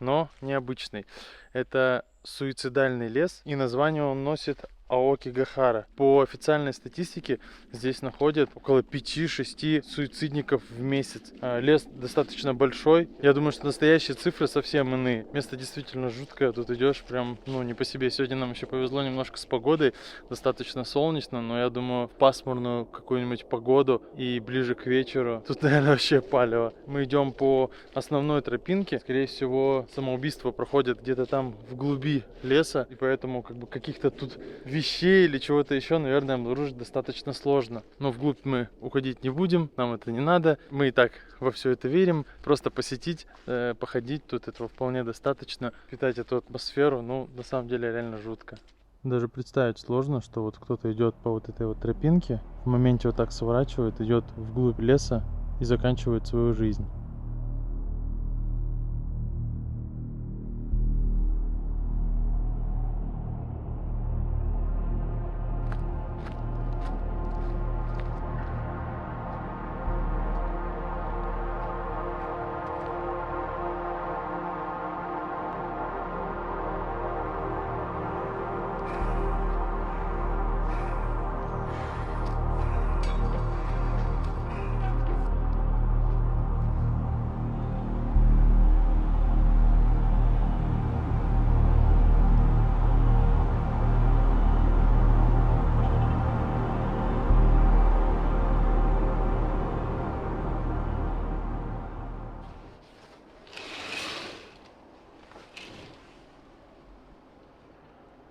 но необычный. Это суицидальный лес, и название он носит Аокигахара. По официальной статистике здесь находят около 5-6 суицидников в месяц. Лес достаточно большой. Я думаю, что настоящие цифры совсем иные. Место действительно жуткое. Тут идешь прям, не по себе. Сегодня нам еще повезло немножко с погодой. Достаточно солнечно, но я думаю, в пасмурную какую-нибудь погоду и ближе к вечеру тут, наверное, вообще палево. Мы идем по основной тропинке. Скорее всего, самоубийство проходит где-то там в глуби леса. И поэтому каких-то тут вещей вещей или чего-то еще, наверное, обнаружить достаточно сложно. Но вглубь мы уходить не будем, нам это не надо. Мы и так во все это верим. Просто посетить, походить тут этого вполне достаточно. Впитать эту атмосферу, ну, на самом деле, реально жутко. Даже представить сложно, что вот кто-то идет по вот этой вот тропинке, в моменте вот так сворачивает, идет вглубь леса и заканчивает свою жизнь.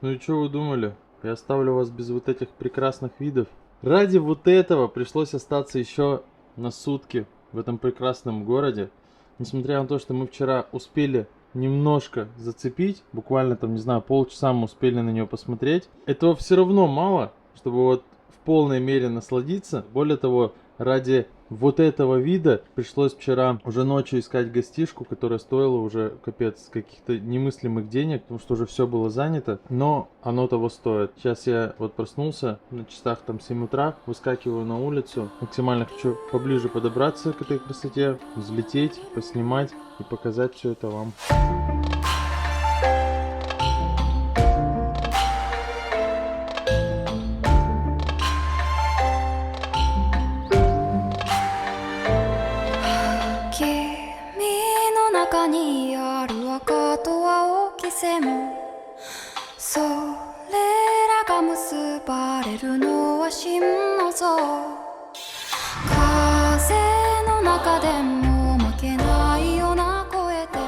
Ну и что вы думали? Я оставлю вас без вот этих прекрасных видов. Ради вот этого пришлось остаться еще на сутки в этом прекрасном городе. Несмотря на то, что мы вчера успели немножко зацепить, буквально там, не знаю, полчаса мы успели на нее посмотреть. Этого все равно мало, чтобы вот в полной мере насладиться. Более того, ради вот этого вида пришлось вчера уже ночью искать гостишку, которая стоила уже капец каких-то немыслимых денег, потому что уже все было занято, но оно того стоит. Сейчас я вот проснулся, на часах там 7 утра, выскакиваю на улицу, максимально хочу поближе подобраться к этой красоте, взлететь, поснимать и показать все это вам.それらが結ばれるのは真の像風の中でも負けないような声で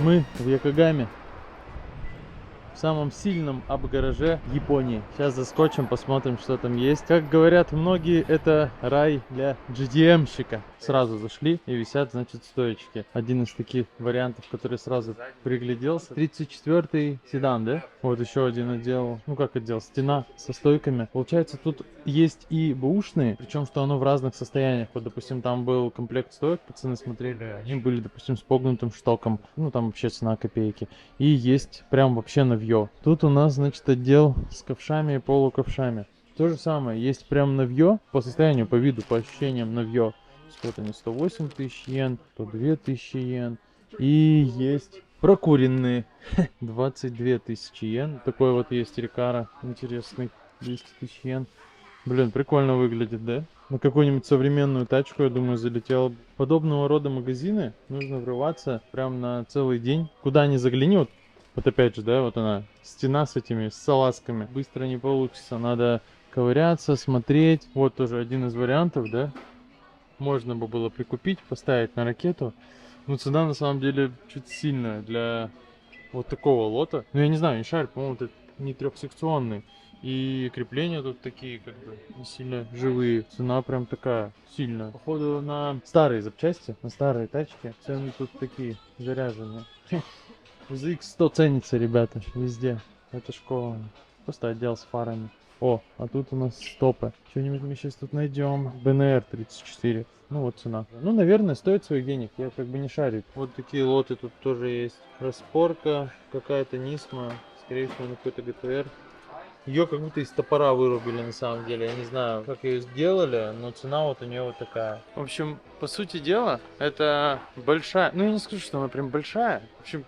Мы в Якогаме, в самом сильном аб-гараже Японии. Сейчас заскочим, посмотрим, что там есть. Как говорят многие, это рай для GDM-щика. Сразу зашли и висят, значит, стоечки. Один из таких вариантов, который сразу пригляделся. 34-й седан, да? Вот еще один отдел. Ну как отдел? Стена со стойками. Получается, тут есть и бэушные, причем что оно в разных состояниях. Вот, допустим, там был комплект стоек, пацаны смотрели, они были, допустим, с погнутым штоком. Ну, там вообще цена копейки. И есть прям вообще новье. Тут у нас, значит, отдел с ковшами и полуковшами. То же самое, есть прям новье по состоянию, по виду, по ощущениям новье. Вот они, 108 тысяч йен, 102 тысячи йен. И есть прокуренные 22 тысячи йен. Такой вот есть Рикара интересный, 200 тысяч йен. Блин, прикольно выглядит, да? На какую-нибудь современную тачку, я думаю, залетел. Подобного рода магазины нужно врываться прям на целый день. Куда ни загляни, вот опять же, да, вот она, стена с этими, с салазками. Быстро не получится, надо ковыряться, смотреть. Вот тоже один из вариантов, да. Можно бы было прикупить, поставить на ракету. Но цена на самом деле чуть сильная для вот такого лота. Ну я не знаю, не шарь, по-моему, это не трехсекционный. И крепления тут такие, как бы, не сильно живые. Цена прям такая сильная. Походу на старые запчасти, на старые тачки. Цены тут такие заряженные. ZX100 ценится, ребята, везде. Это школа. Просто отдел с фарами. О, а тут у нас стопы. Что-нибудь мы сейчас тут найдем. БНР 34. Ну вот цена. Ну, наверное, стоит своих денег. Я как бы не шарю. Вот такие лоты тут тоже есть. Распорка, какая-то Нисма. Скорее всего, на какой-то ГТР. Ее как будто из топора вырубили на самом деле. Я не знаю, как ее сделали, но цена вот у нее вот такая. В общем, по сути дела, это большая... Ну, я не скажу, что она прям большая. В общем,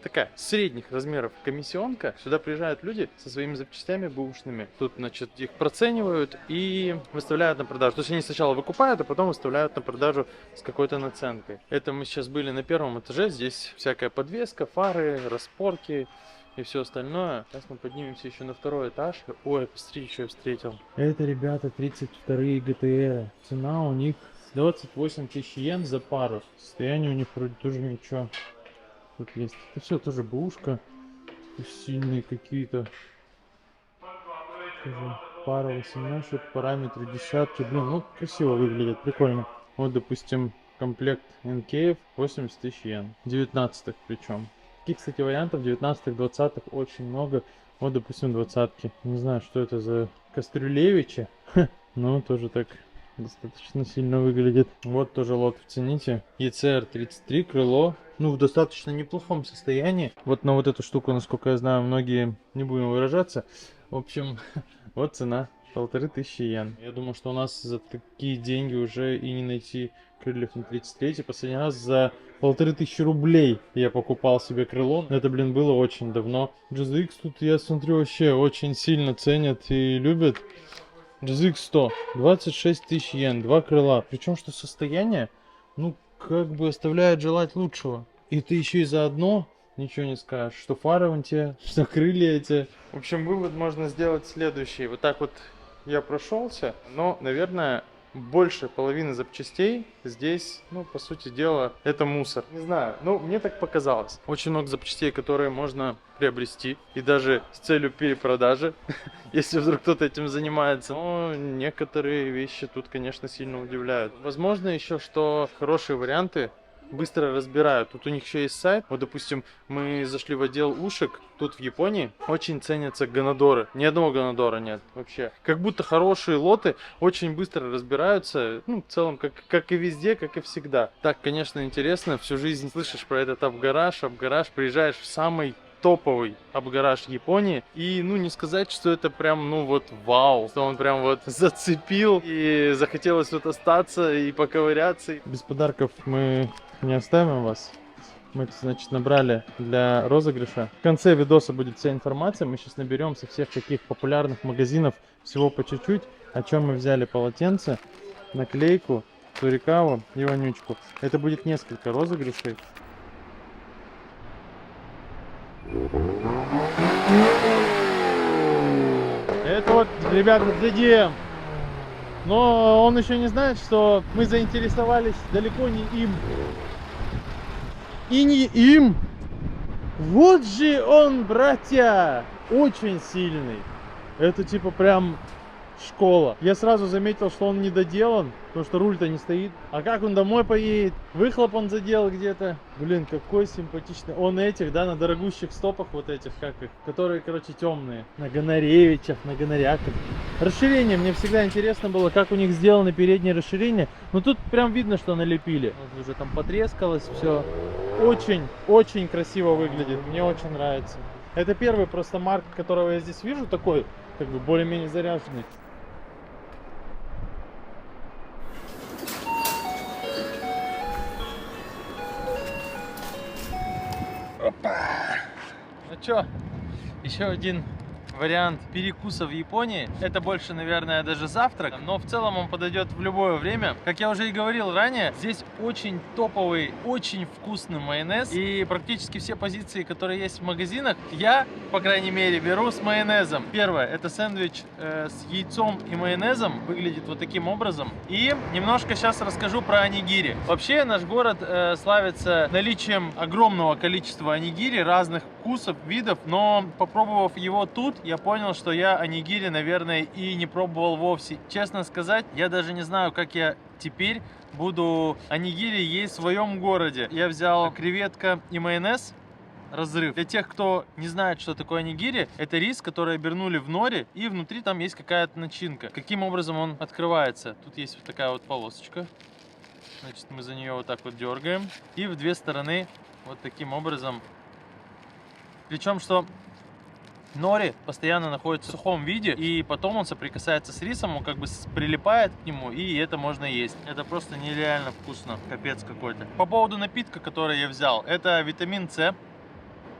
такая средних размеров комиссионка. Сюда приезжают люди со своими запчастями бэушными. Тут, значит, их проценивают и выставляют на продажу. То есть они сначала выкупают, а потом выставляют на продажу с какой-то наценкой. Это мы сейчас были на первом этаже. Здесь всякая подвеска, фары, распорки и все остальное. Сейчас мы поднимемся еще на второй этаж. Ой, посмотрите, что я встретил. Это, ребята, 32-е ГТР. Цена у них 28 тысяч йен за пару. Состояние у них вроде тоже ничего. Тут есть. Это все тоже бэушка. Сильные какие-то. Пара 18, параметры десятки. Блин, ну красиво выглядит, прикольно. Вот, допустим, комплект НКФ 80 тысяч йен. 19-х причем. Таких, кстати, вариантов 19-х, 20-х очень много. Вот, допустим, 20-ки. Не знаю, что это за Кастрюлевичи. Но тоже так достаточно сильно выглядит. Вот тоже лот в цените. ECR33 крыло. Ну, в достаточно неплохом состоянии. Вот на вот эту штуку, насколько я знаю, многие не будем выражаться. В общем, вот цена. 1500 йен. Я думаю, что у нас за такие деньги уже и не найти крыльев на 33. Последний раз за 1500 рублей я покупал себе крыло. Это, блин, было очень давно. GZX тут, я смотрю, вообще очень сильно ценят и любят. GZX 100. 26 тысяч йен. Два крыла. Причем, что состояние, ну, как бы оставляет желать лучшего. И ты еще и заодно ничего не скажешь. Что фары вон те, что крылья эти. В общем, вывод можно сделать следующий. Вот так вот я прошелся, но, наверное, больше половины запчастей здесь, ну, по сути дела, это мусор. Не знаю, ну, мне так показалось. Очень много запчастей, которые можно приобрести, и даже с целью перепродажи, если вдруг кто-то этим занимается. Но некоторые вещи тут, конечно, сильно удивляют. Возможно еще, что хорошие варианты быстро разбирают. Тут у них еще есть сайт. Вот, допустим, мы зашли в отдел ушек. Тут в Японии очень ценятся ганадоры. Ни одного ганадора нет вообще. Как будто хорошие лоты очень быстро разбираются. Ну, в целом, как и везде, как и всегда. Так, конечно, интересно. Всю жизнь слышишь про этот апгараж. Приезжаешь в самый топовый апгараж Японии. И, ну, не сказать, что это прям, ну, вот вау. Что он прям вот зацепил. И захотелось вот остаться и поковыряться. Без подарков мы не оставим вас. Мы это, значит, набрали для розыгрыша. В конце видоса будет вся информация. Мы сейчас наберем со всех таких популярных магазинов всего по чуть-чуть. О чем мы взяли: полотенце, наклейку, сурикаву и вонючку. Это будет несколько розыгрышей. Это вот, ребята, DDM. Но он еще не знает, что мы заинтересовались далеко не им. И не им. Вот же он, братья, очень сильный. Это типа прям школа. Я сразу заметил, что он не доделан, потому что руль-то не стоит. А как он домой поедет? Выхлоп он задел где-то. Блин, какой симпатичный. Он этих, да, на дорогущих стопах вот этих, как их, которые, короче, темные. На Гоноревичах, на Гоноряках. Расширение. Мне всегда интересно было, как у них сделано переднее расширение. Но тут прям видно, что налепили. Вот уже там потрескалось все. Очень красиво выглядит. Мне очень нравится. Это первый просто марк, которого я здесь вижу, такой, как бы, более-менее заряженный. Опа! Ну чё, еще один вариант перекуса в Японии. Это больше, наверное, даже завтрак, но в целом он подойдет в любое время. Как я уже и говорил ранее, здесь очень топовый, очень вкусный майонез. И практически все позиции, которые есть в магазинах, я, по крайней мере, беру с майонезом. Первое, это сэндвич с яйцом и майонезом. Выглядит вот таким образом. И немножко сейчас расскажу про онигири. Вообще, наш город славится наличием огромного количества онигири, разных вкусов, видов. Но попробовав его тут, я понял, что я онигири, наверное, и не пробовал вовсе. Честно сказать, я даже не знаю, как я теперь буду онигири есть в своем городе. Я взял креветка и майонез. Разрыв. Для тех, кто не знает, что такое онигири, это рис, который обернули в норе, и внутри там есть какая-то начинка. Каким образом он открывается? Тут есть вот такая вот полосочка. Значит, мы за нее вот так вот дергаем. И в две стороны вот таким образом. Причем, что нори постоянно находится в сухом виде, и потом он соприкасается с рисом, он как бы прилипает к нему, и это можно есть. Это просто нереально вкусно, капец какой-то. По поводу напитка, который я взял, это витамин С.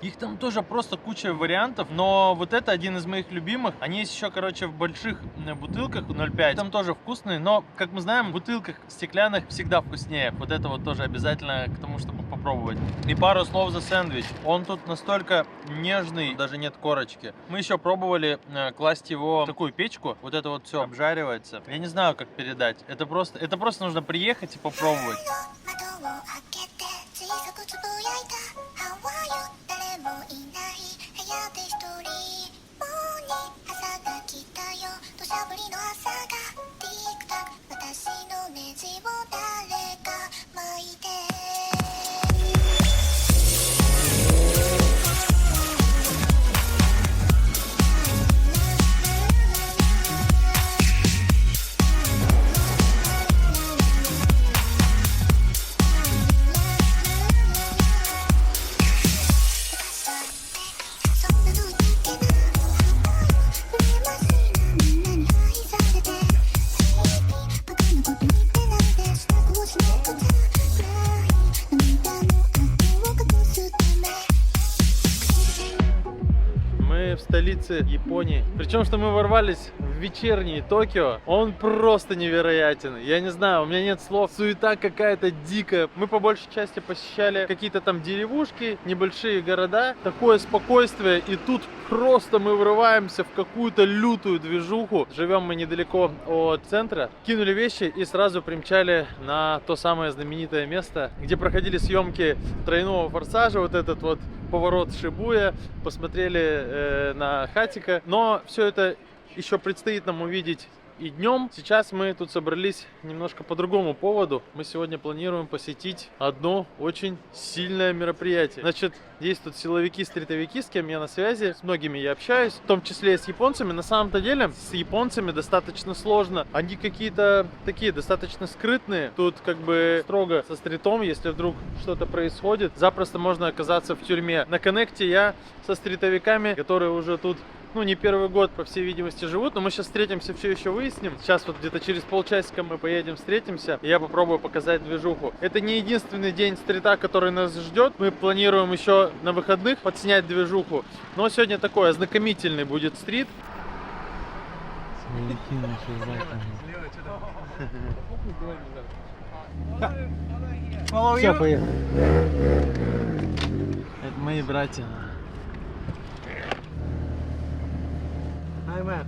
Их там тоже просто куча вариантов, но вот это один из моих любимых. Они есть еще, короче, в больших бутылках 0,5. Там тоже вкусные, но, как мы знаем, в бутылках стеклянных всегда вкуснее. Вот это вот тоже обязательно к тому, чтобы попробовать. И пару слов за сэндвич. Он тут настолько нежный, даже нет корочки. Мы еще пробовали класть его в такую печку. Вот это вот все обжаривается. Я не знаю, как передать. Это просто нужно приехать и попробовать. 窓を開けて小さくつぶやいた How are you 誰もいない部屋で一人もうに朝が来たよ土砂降りの朝がティックタック私のネジを誰か巻いて Мы в столице Японии. Причем, что мы ворвались в вечерний Токио, он просто невероятен. Я не знаю, у меня нет слов. Суета какая-то дикая. Мы по большей части посещали какие-то там деревушки, небольшие города. Такое спокойствие. И тут просто мы врываемся в какую-то лютую движуху. Живем мы недалеко от центра. Кинули вещи и сразу примчали на то самое знаменитое место, где проходили съемки тройного форсажа. Вот этот вот поворот Шибуя. Посмотрели на Хатико. Но все это еще предстоит нам увидеть и днем. Сейчас мы тут собрались немножко по другому поводу. Мы сегодня планируем посетить одно очень сильное мероприятие. Значит, есть тут силовики-стритовики, с кем я на связи. С многими я общаюсь, в том числе и с японцами. На самом-то деле, с японцами достаточно сложно. Они какие-то такие достаточно скрытные. Тут как бы строго со стритом, если вдруг что-то происходит, запросто можно оказаться в тюрьме. На коннекте я со стритовиками, которые уже тут не первый год, по всей видимости, живут, но мы сейчас встретимся, все еще выясним. Сейчас вот где-то через полчасика мы поедем, встретимся, и я попробую показать движуху. Это не единственный день стрита, который нас ждет. Мы планируем еще на выходных подснять движуху, но сегодня такой ознакомительный будет стрит. Все, поехали. Это мои братья. Hi man.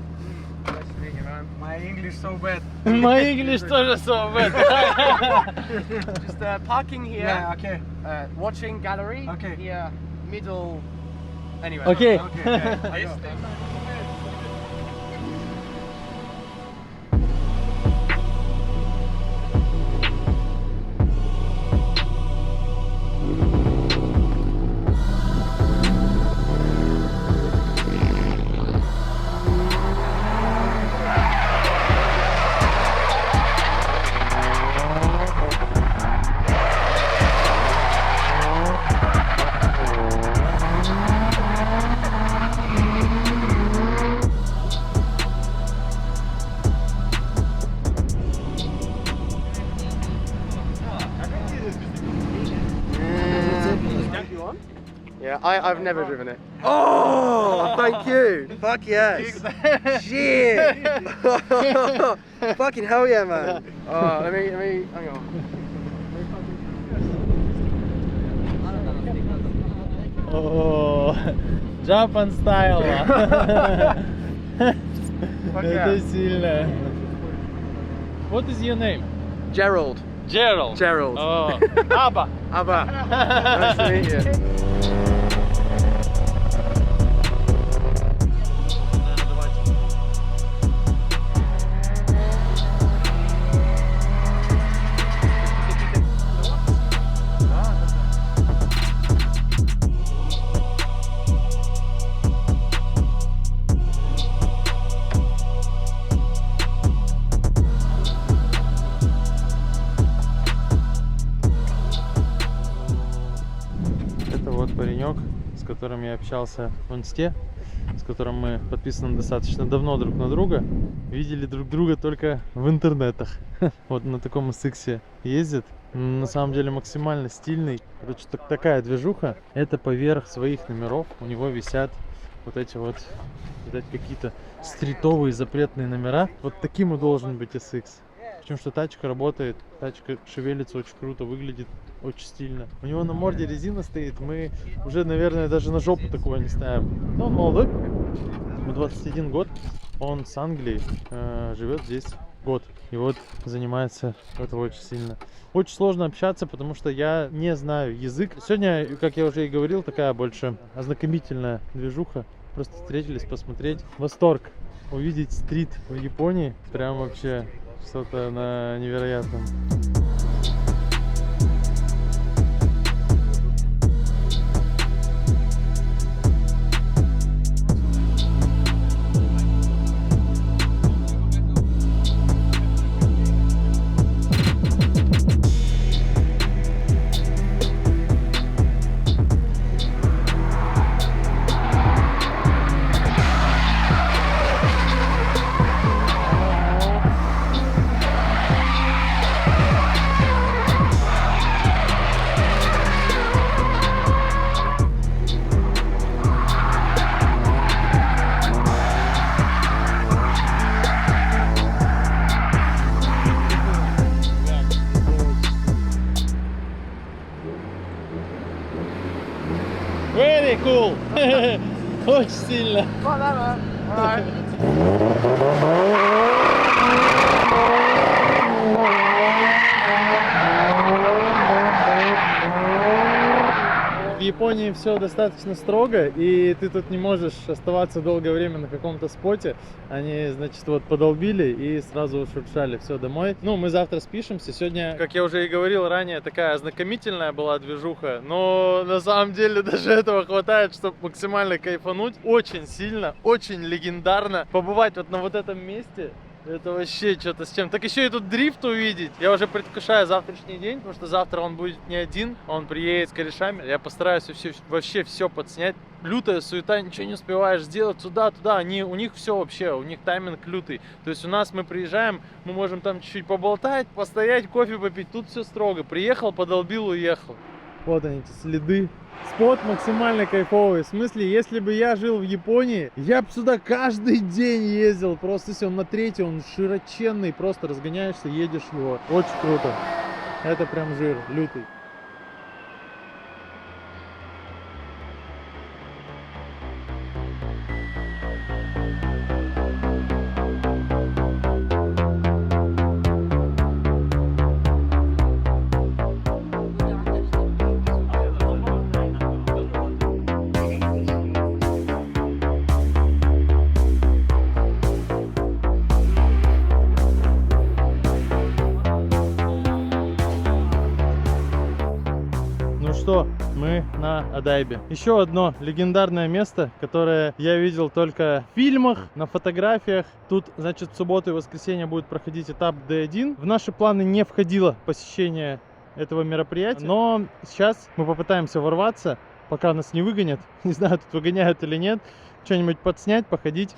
Nice to meet you, man. My English so bad. My English тоже so bad. Just parking here. Yeah, okay. Watching gallery. Okay. Here, middle. Anyway. Okay. Okay. Yeah, I've never driven it. Oh, thank you. Fuck yes. Shit. Fucking hell yeah, man. Let me, hang on. Oh, Japan style. Это сильно. What is your name? Gerald. Gerald. Gerald. Oh, Abba. Abba. Nice to meet you. Это вот паренек, с которым я общался в инсте. с которым мы подписаны достаточно давно друг на друга, видели друг друга только в интернетах. Вот на таком SX ездит. На самом деле максимально стильный. Короче, такая движуха. Это поверх своих номеров у него висят вот эти вот, видать, какие-то стритовые запретные номера. Вот таким и должен быть SX. Причем, что тачка работает, тачка шевелится очень круто, выглядит очень стильно. У него на морде резина стоит, мы уже, наверное, даже на жопу такого не ставим. Но он молодой, ему 21 год, он с Англии, живет здесь год. И вот занимается этого очень сильно. Очень сложно общаться, потому что я не знаю язык. Сегодня, как я уже и говорил, такая больше ознакомительная движуха. Просто встретились посмотреть. Восторг. Увидеть стрит в Японии прям вообще что-то на невероятном. Very cool! Очень сильно! В Японии все достаточно строго, и ты тут не можешь оставаться долгое время на каком-то споте. Они, значит, вот подолбили и сразу шуршали все домой. Ну, мы завтра спишемся. Сегодня, как я уже и говорил ранее, такая ознакомительная была движуха, но на самом деле даже этого хватает, чтобы максимально кайфануть. Очень сильно, очень легендарно побывать вот на вот этом месте. Это вообще что-то с чем. Так еще и тут дрифт увидеть. Я уже предвкушаю завтрашний день, потому что завтра он будет не один. Он приедет с корешами. Я постараюсь вообще все подснять. Лютая суета, ничего не успеваешь сделать туда-туда. У них все вообще, у них тайминг лютый. То есть у нас мы приезжаем, мы можем там чуть-чуть поболтать, постоять, кофе попить. Тут все строго. Приехал, подолбил, уехал. Вот они, эти следы. Спот максимально кайфовый. В смысле, если бы я жил в Японии, я бы сюда каждый день ездил. Просто если он на третий, он широченный, просто разгоняешься, едешь его. Очень круто. Это прям жир, лютый. Что, мы на Одайбе. Еще одно легендарное место, которое я видел только в фильмах, на фотографиях. Тут, значит, в субботу и воскресенье будет проходить этап D1. В наши планы не входило посещение этого мероприятия, но сейчас мы попытаемся ворваться, пока нас не выгонят. Не знаю, тут выгоняют или нет. Что-нибудь подснять, походить.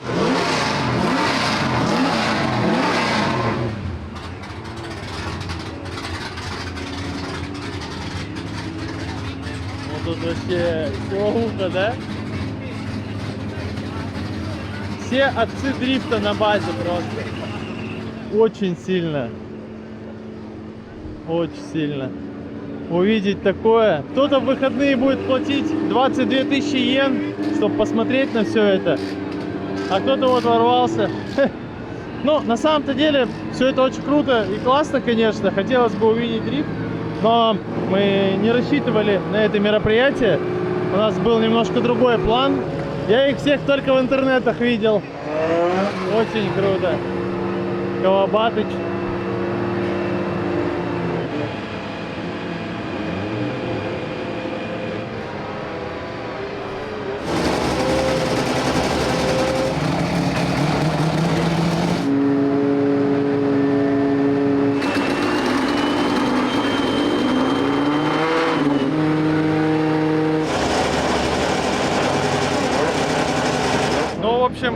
Тут вообще силовуха, да? Все отцы дрифта на базе просто. Очень сильно. Очень сильно. Увидеть такое. Кто-то в выходные будет платить 22 тысячи йен, чтобы посмотреть на все это. А кто-то вот ворвался. Ну, на самом-то деле, все это очень круто и классно, конечно. Хотелось бы увидеть дрифт. Но мы не рассчитывали на это мероприятие. У нас был немножко другой план. Я их всех только в интернетах видел. Очень круто. Кавабатыч.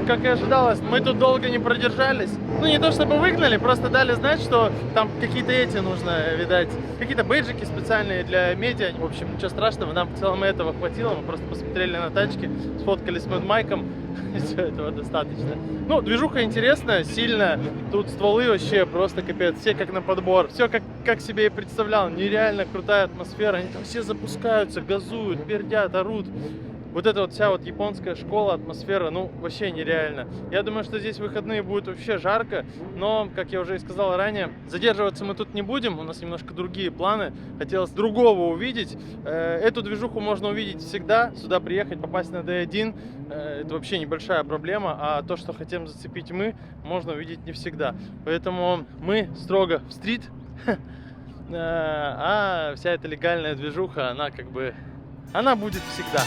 как и ожидалось, мы тут долго не продержались. Ну, не то чтобы выгнали, просто дали знать, что там какие-то эти нужно, видать, какие-то бейджики специальные для медиа. В общем, ничего страшного, нам в целом этого хватило. Мы просто посмотрели на тачки, сфоткались с Mad Mike'ом. Все этого достаточно. Ну, движуха интересная, сильная. Тут стволы вообще просто капец. Все как на подбор. Все как себе и представлял. Нереально крутая атмосфера. Они там все запускаются, газуют, пердят, орут. Вот эта вот вся вот японская школа, атмосфера, ну, вообще нереально. Я думаю, что здесь в выходные будет вообще жарко, но, как я уже и сказал ранее, задерживаться мы тут не будем, у нас немножко другие планы. Хотелось другого увидеть. Эту движуху можно увидеть всегда, сюда приехать, попасть на D1, это вообще небольшая проблема, а то, что хотим зацепить мы, можно увидеть не всегда. Поэтому мы строго в стрит, а вся эта легальная движуха, она как бы, она будет всегда.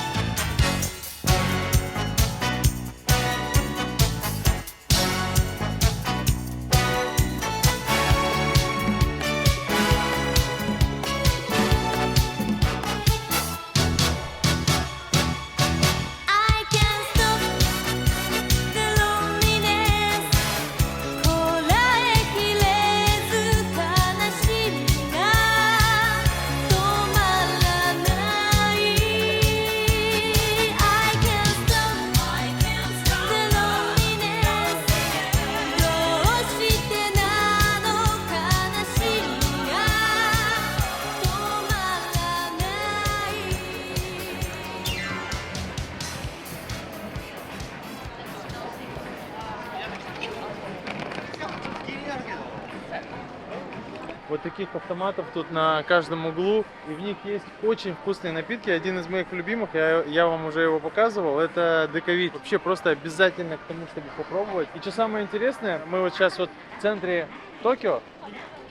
Вот таких автоматов тут на каждом углу, и в них есть очень вкусные напитки. Один из моих любимых, я вам уже его показывал, это Дековит. Вообще просто обязательно к тому, чтобы попробовать. И что самое интересное, мы вот сейчас вот в центре Токио,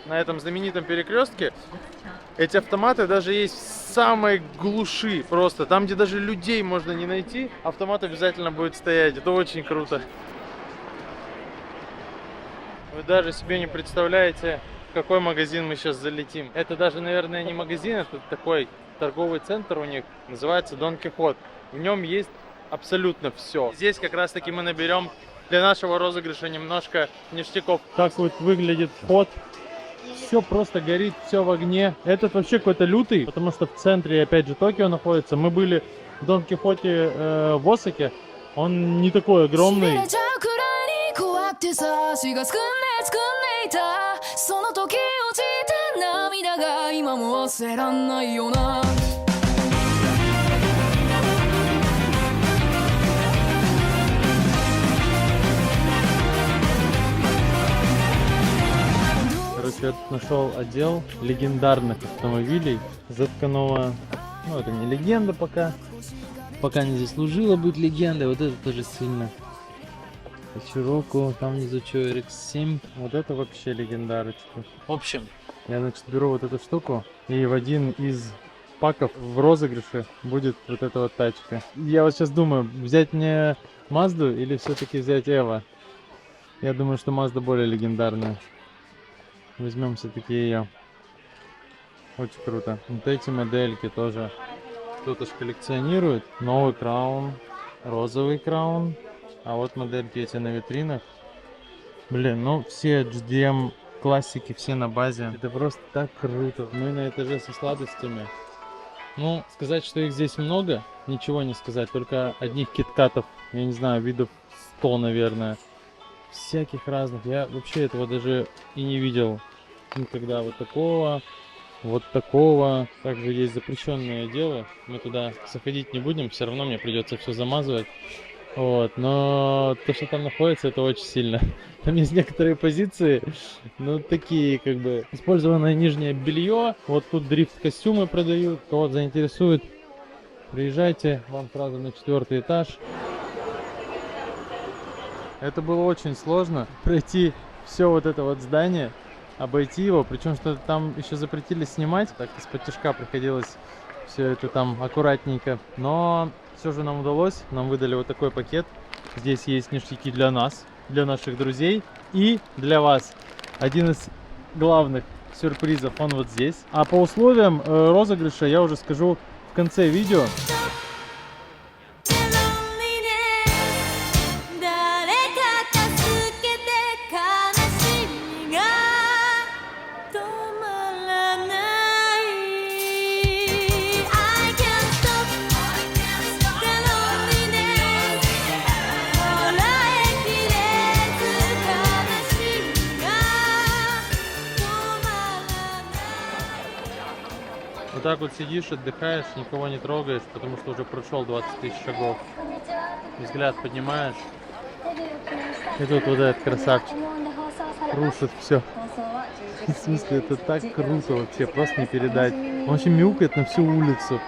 на этом знаменитом перекрестке. Эти автоматы даже есть в самой глуши просто. Там, где даже людей можно не найти, автомат обязательно будет стоять. Это очень круто. Вы даже себе не представляете, в какой магазин мы сейчас залетим. Это даже, наверное, не магазин, это такой торговый центр у них. Называется Дон Кихот. В нем есть абсолютно все. Здесь как раз таки мы наберем для нашего розыгрыша немножко ништяков. Так вот выглядит вход. Все просто горит, все в огне. Этот вообще какой-то лютый, потому что в центре, опять же, Токио находится. Мы были в Дон Кихоте в Осаке. Он не такой огромный. Короче, я тут нашел отдел легендарных автомобилей Затканова. Ну, это не легенда пока не заслужила быть легендой. Вот это тоже сильно. Чироку, там внизу что, RX-7. Вот это вообще легендарочка. В общем, я, значит, беру вот эту штуку, и в один из паков в розыгрыше будет вот эта вот тачка. Я вот сейчас думаю, взять мне Мазду или все-таки взять Эва. Я думаю, что Мазда более легендарная. Возьмем все-таки ее. Очень круто. Вот эти модельки тоже кто-то ж коллекционирует. Новый Краун, розовый Краун. А вот модельки эти на витринах. Блин, ну все GDM классики, все на базе. Это просто так круто. Мы на этаже со сладостями. Ну, сказать, что их здесь много, ничего не сказать. Только одних киткатов, я не знаю, видов 100, наверное. Всяких разных. Я вообще этого даже и не видел никогда. Вот такого, вот такого. Также есть запрещенные отделы. Мы туда заходить не будем. Все равно мне придется все замазывать. Вот, но то, что там находится, это очень сильно. Там есть некоторые позиции, ну, такие, как бы, использованное нижнее белье. Вот тут дрифт-костюмы продают. Кого заинтересует, приезжайте, вам сразу на 4-й этаж. Это было очень сложно, пройти все вот это вот здание, обойти его. Причем, что там еще запретили снимать. Так, из-под тяжка приходилось все это там аккуратненько. Но все же нам удалось, нам выдали вот такой пакет. Здесь есть ништяки для нас, для наших друзей и для вас. Один из главных сюрпризов, он вот здесь. А по условиям розыгрыша я уже скажу в конце видео. Вот так вот сидишь, отдыхаешь, никого не трогаешь, потому что уже прошел 20 тысяч шагов. Взгляд поднимаешь. И тут вот этот красавчик рушит все. В смысле, это так круто вообще, просто не передать. Он вообще мяукает на всю улицу.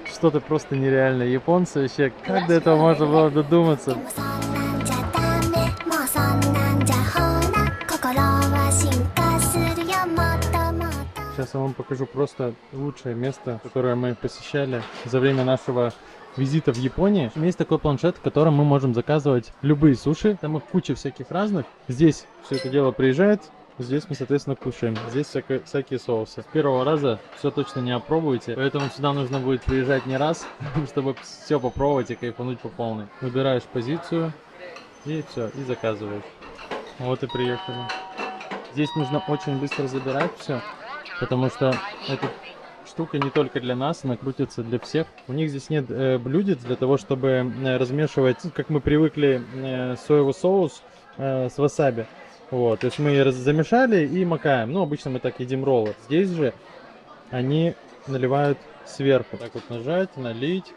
Что-то просто нереальное. Японцы вообще, как до этого можно было додуматься? そんなんじゃダメもうそんなんじゃほら心は進化するよもっともっと Сейчас я вам покажу просто лучшее место, которое мы посещали за время нашего визита в Японию. Есть такой планшет, в котором мы можем заказывать любые суши. Там их куча всяких разных. Здесь все это дело приезжает. Здесь мы, соответственно, кушаем. Здесь всякие соусы. С первого раза все точно не опробуете. Поэтому сюда нужно будет приезжать не раз, чтобы все попробовать и кайфануть по полной. Выбираешь позицию и все, и заказываешь. Вот и приехали. Здесь нужно очень быстро забирать все, потому что эта штука не только для нас, она крутится для всех. У них здесь нет блюдец для того, чтобы размешивать, как мы привыкли, соевый соус с васаби. Вот, то есть мы замешали и макаем. Ну, обычно мы так едим роллы. Здесь же они наливают сверху. Так вот нажать, налить.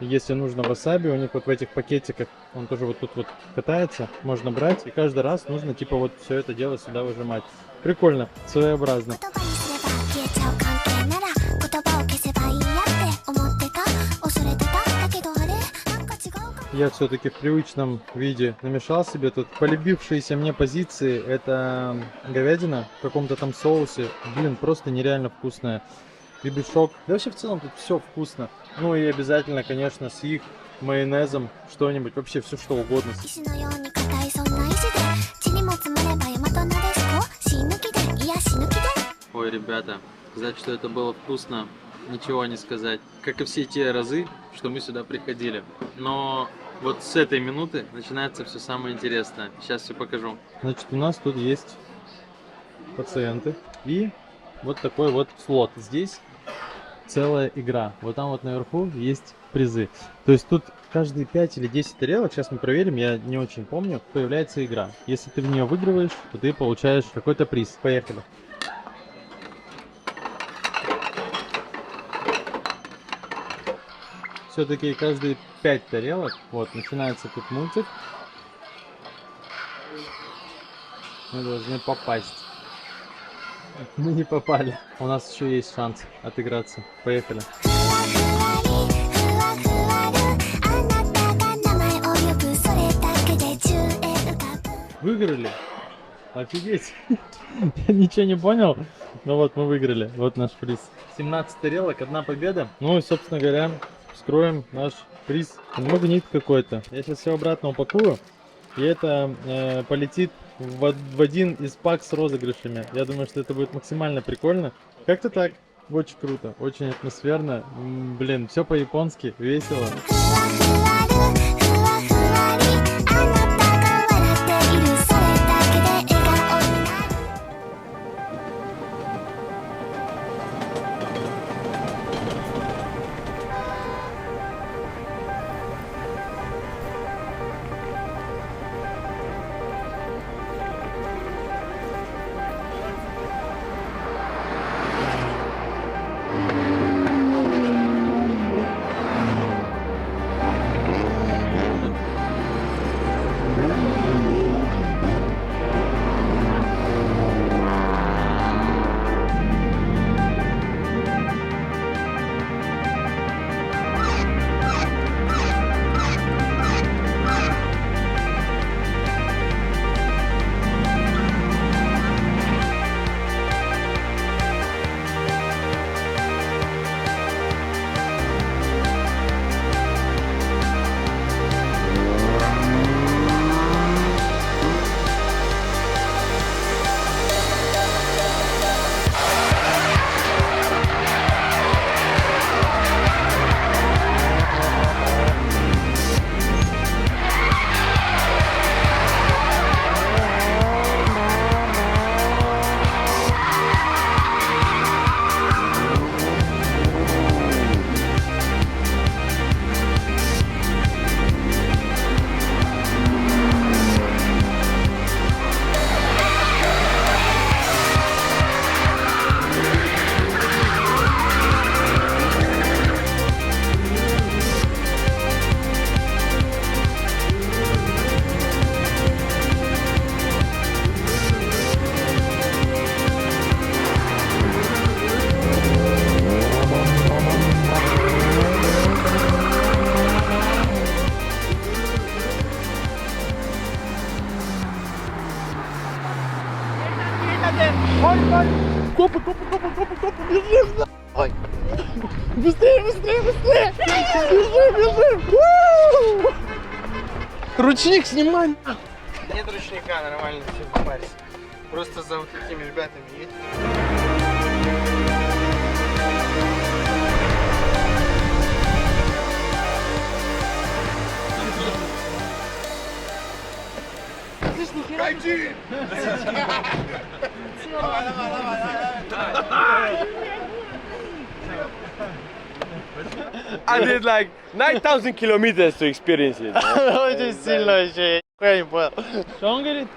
Если нужно васаби, у них вот в этих пакетиках, он тоже вот тут вот катается, можно брать. И каждый раз нужно типа вот все это дело сюда выжимать. Прикольно, своеобразно. 言葉にすれば消えちゃう関係なら言葉を消せばいいやって思ってた恐れてただけどあれなんか違うかも Я все-таки в привычном виде намешал себе тут полюбившиеся мне позиции. Это говядина в каком-то там соусе. Блин, просто нереально вкусная. Гребешок. Да вообще в целом тут все вкусно. Ну и обязательно, конечно, с их майонезом что-нибудь. Вообще все что угодно. 石のように硬いそんな石で地にも積もれば大和なでしこ死ぬ気でいや死ぬ気で Ой, ребята, сказать, что это было вкусно, ничего не сказать. Как и все те разы, что мы сюда приходили. Но вот с этой минуты начинается все самое интересное. Сейчас все покажу. Значит, у нас тут есть пациенты и вот такой вот слот. Здесь целая игра. Вот там вот наверху есть призы. То есть тут каждые 5 или 10 тарелок, сейчас мы проверим, я не очень помню, появляется игра. Если ты в нее выигрываешь, то ты получаешь какой-то приз. Поехали. Все-таки каждые 5 тарелок, вот, начинается тут мультик. Мы должны попасть. Мы не попали. У нас еще есть шанс отыграться. Поехали. ふわふわるあなたが名前を呼ぶそれだけで宙へ浮かぶ Выиграли? Офигеть. Я ничего не понял. Ну вот, мы выиграли. Вот наш приз. 17 тарелок, одна победа. Ну и, собственно говоря, вскроем наш приз. Магнит какой-то. Я сейчас все обратно упакую. И это полетит в один из пак с розыгрышами. Я думаю, что это будет максимально прикольно. Как-то так. Очень круто, очень атмосферно. Блин, все по-японски, весело. ふわふわるふわふわりあなたが笑っているそれだけで笑顔になる 「Копы, копы, копы, копы, копы, бежим! Ой! Быстрее, быстрее, быстрее! Бежим, бежим! У-у-у! Ручник снимай! Нет ручника, нормально, все, не парься. Просто за вот такими ребятами едь. I did like 9,000 kilometers to experience it. Очень сильно вообще, я не понял. Что он говорит?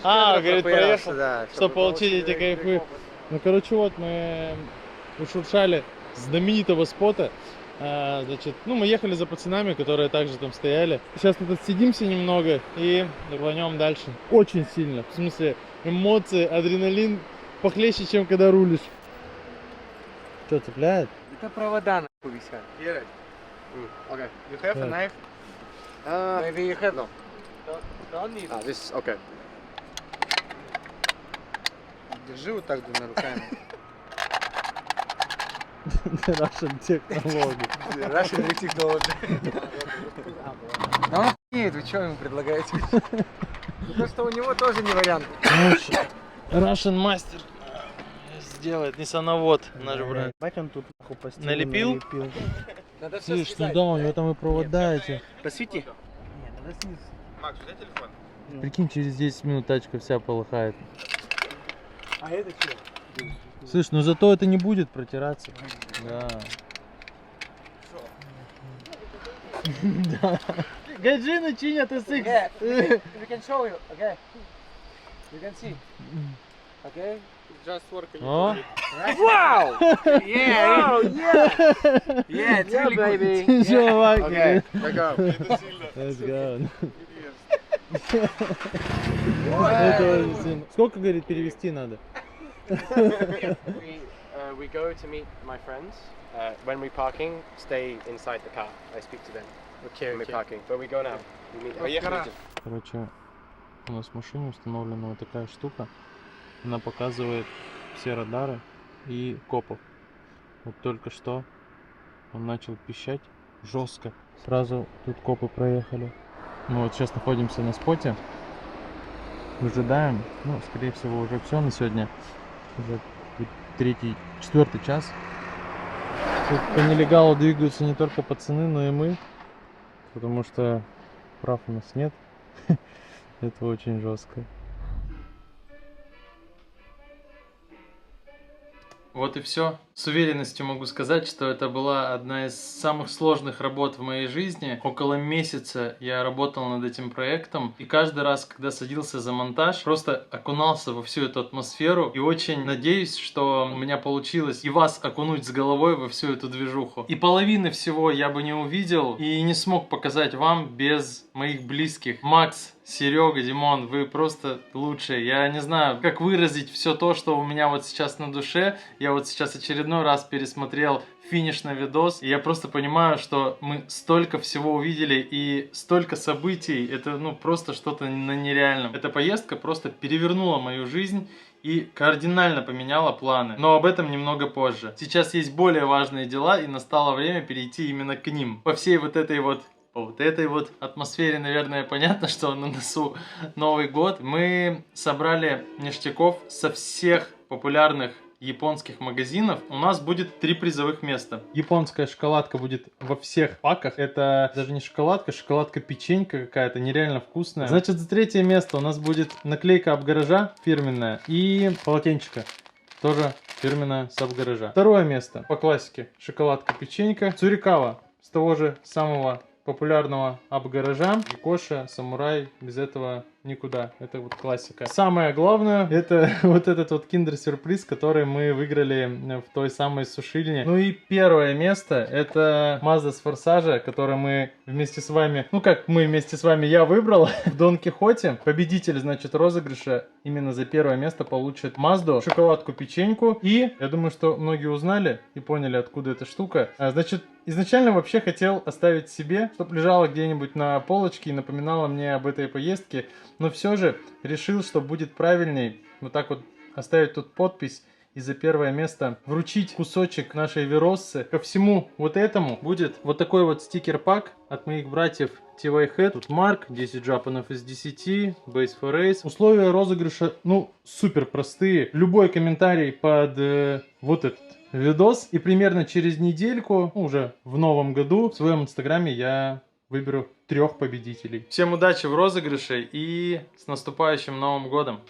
А, говорит, проехал, да, чтобы получить эти кайфы. Ну, короче, вот мы ушуршали с знаменитого спота. Значит, ну, мы ехали за пацанами, которые также там стояли. Сейчас тут отсидимся немного и рванем дальше. Очень сильно. В смысле, эмоции, адреналин похлеще, чем когда рулишь. Что, цепляет? Это провода нахуй висят. Here. Okay. You have a knife? Maybe you have. No. Don't need. This. Okay. Держи вот так двумя руками. Russian технологии. Russian technology. Да он охуеет, вы что ему предлагаете? Потому что у него тоже не вариант. Russian мастер сделает, несановод наш брат. Бать он тут нахуй постелил. Налепил? Надо все Слышь, ну да, у него там и провода эти. Посвети. Нет, надо снизу. Макс, взять телефон? Прикинь, через 10 минут тачка вся полыхает. А это что? Слышь, ну зато это не будет протираться. Да. Да. Гаджины чинят SX. Okay, we can show you. Okay. You can see. Okay. Just working. О, Wow! Yeah! Wow, yeah! Yeah, it's really good. чувак. Okay, let's go. Let's go. Это очень сильно. Сколько, говорит, перевести надо? We go to meet my friends. When we're parking, stay inside the car. I speak to them. Okay, When we're parking. But we go now. We meet. Короче, у нас в машине установлена вот такая штука. Она показывает все радары и копов. Вот только что он начал пищать жестко. Сразу тут копы проехали. Мы вот сейчас находимся на споте. Выжидаем. Ну, скорее всего, уже все на сегодня. Уже четвертый час. Тут по нелегалу двигаются не только пацаны, но и мы. Потому что прав у нас нет. Это очень жестко. Вот и все. С уверенностью могу сказать, что это была одна из самых сложных работ в моей жизни. Около месяца я работал над этим проектом, и каждый раз, когда садился за монтаж, просто окунался во всю эту атмосферу, и очень надеюсь, что у меня получилось и вас окунуть с головой во всю эту движуху. И половины всего я бы не увидел и не смог показать вам без моих близких. Макс, Серега, Димон, вы просто лучшие. Я не знаю, как выразить все то, что у меня вот сейчас на душе. Я вот сейчас очередной раз пересмотрел финишный видос, и я просто понимаю, что мы столько всего увидели и столько событий. Это ну просто что-то на нереальном. Эта поездка просто перевернула мою жизнь и кардинально поменяла планы. Но об этом немного позже. Сейчас есть более важные дела, и настало время перейти именно к ним. По всей вот этой вот атмосфере, наверное, понятно, что на носу Новый год. Мы собрали ништяков со всех популярных японских магазинов. У нас будет 3 призовых места. Японская шоколадка будет во всех паках. Это даже не шоколадка, шоколадка-печенька какая-то, нереально вкусная. Значит, за 3 место у нас будет наклейка об гаража фирменная и полотенчика. Тоже фирменная с об гаража. 2 место по классике. Шоколадка-печенька. Цурикава с того же самого популярного об гаража. Коша, самурай, без этого никуда. Это вот классика. Самое главное, это вот этот вот киндер-сюрприз, который мы выиграли в той самой сушильне. Ну и 1 место, это Mazda с Форсажа, который мы вместе с вами, ну как мы вместе с вами, я выбрал в Дон Кихоте. Победитель, значит, розыгрыша именно за 1 место получит Mazda, шоколадку-печеньку. И я думаю, что многие узнали и поняли, откуда эта штука. Значит, изначально вообще хотел оставить себе, чтобы лежало где-нибудь на полочке и напоминало мне об этой поездке. Но все же решил, что будет правильней вот так вот оставить тут подпись и за первое место вручить кусочек нашей Вероссы. Ко всему вот этому будет вот такой вот стикер-пак от моих братьев TY Head. Тут марк, 10 джапанов из 10, Base for Race. Условия розыгрыша, ну, супер простые. Любой комментарий под вот этот видос. И примерно через недельку, ну, уже в новом году, в своем инстаграме я выберу 3 победителей. Всем удачи в розыгрыше и с наступающим Новым годом!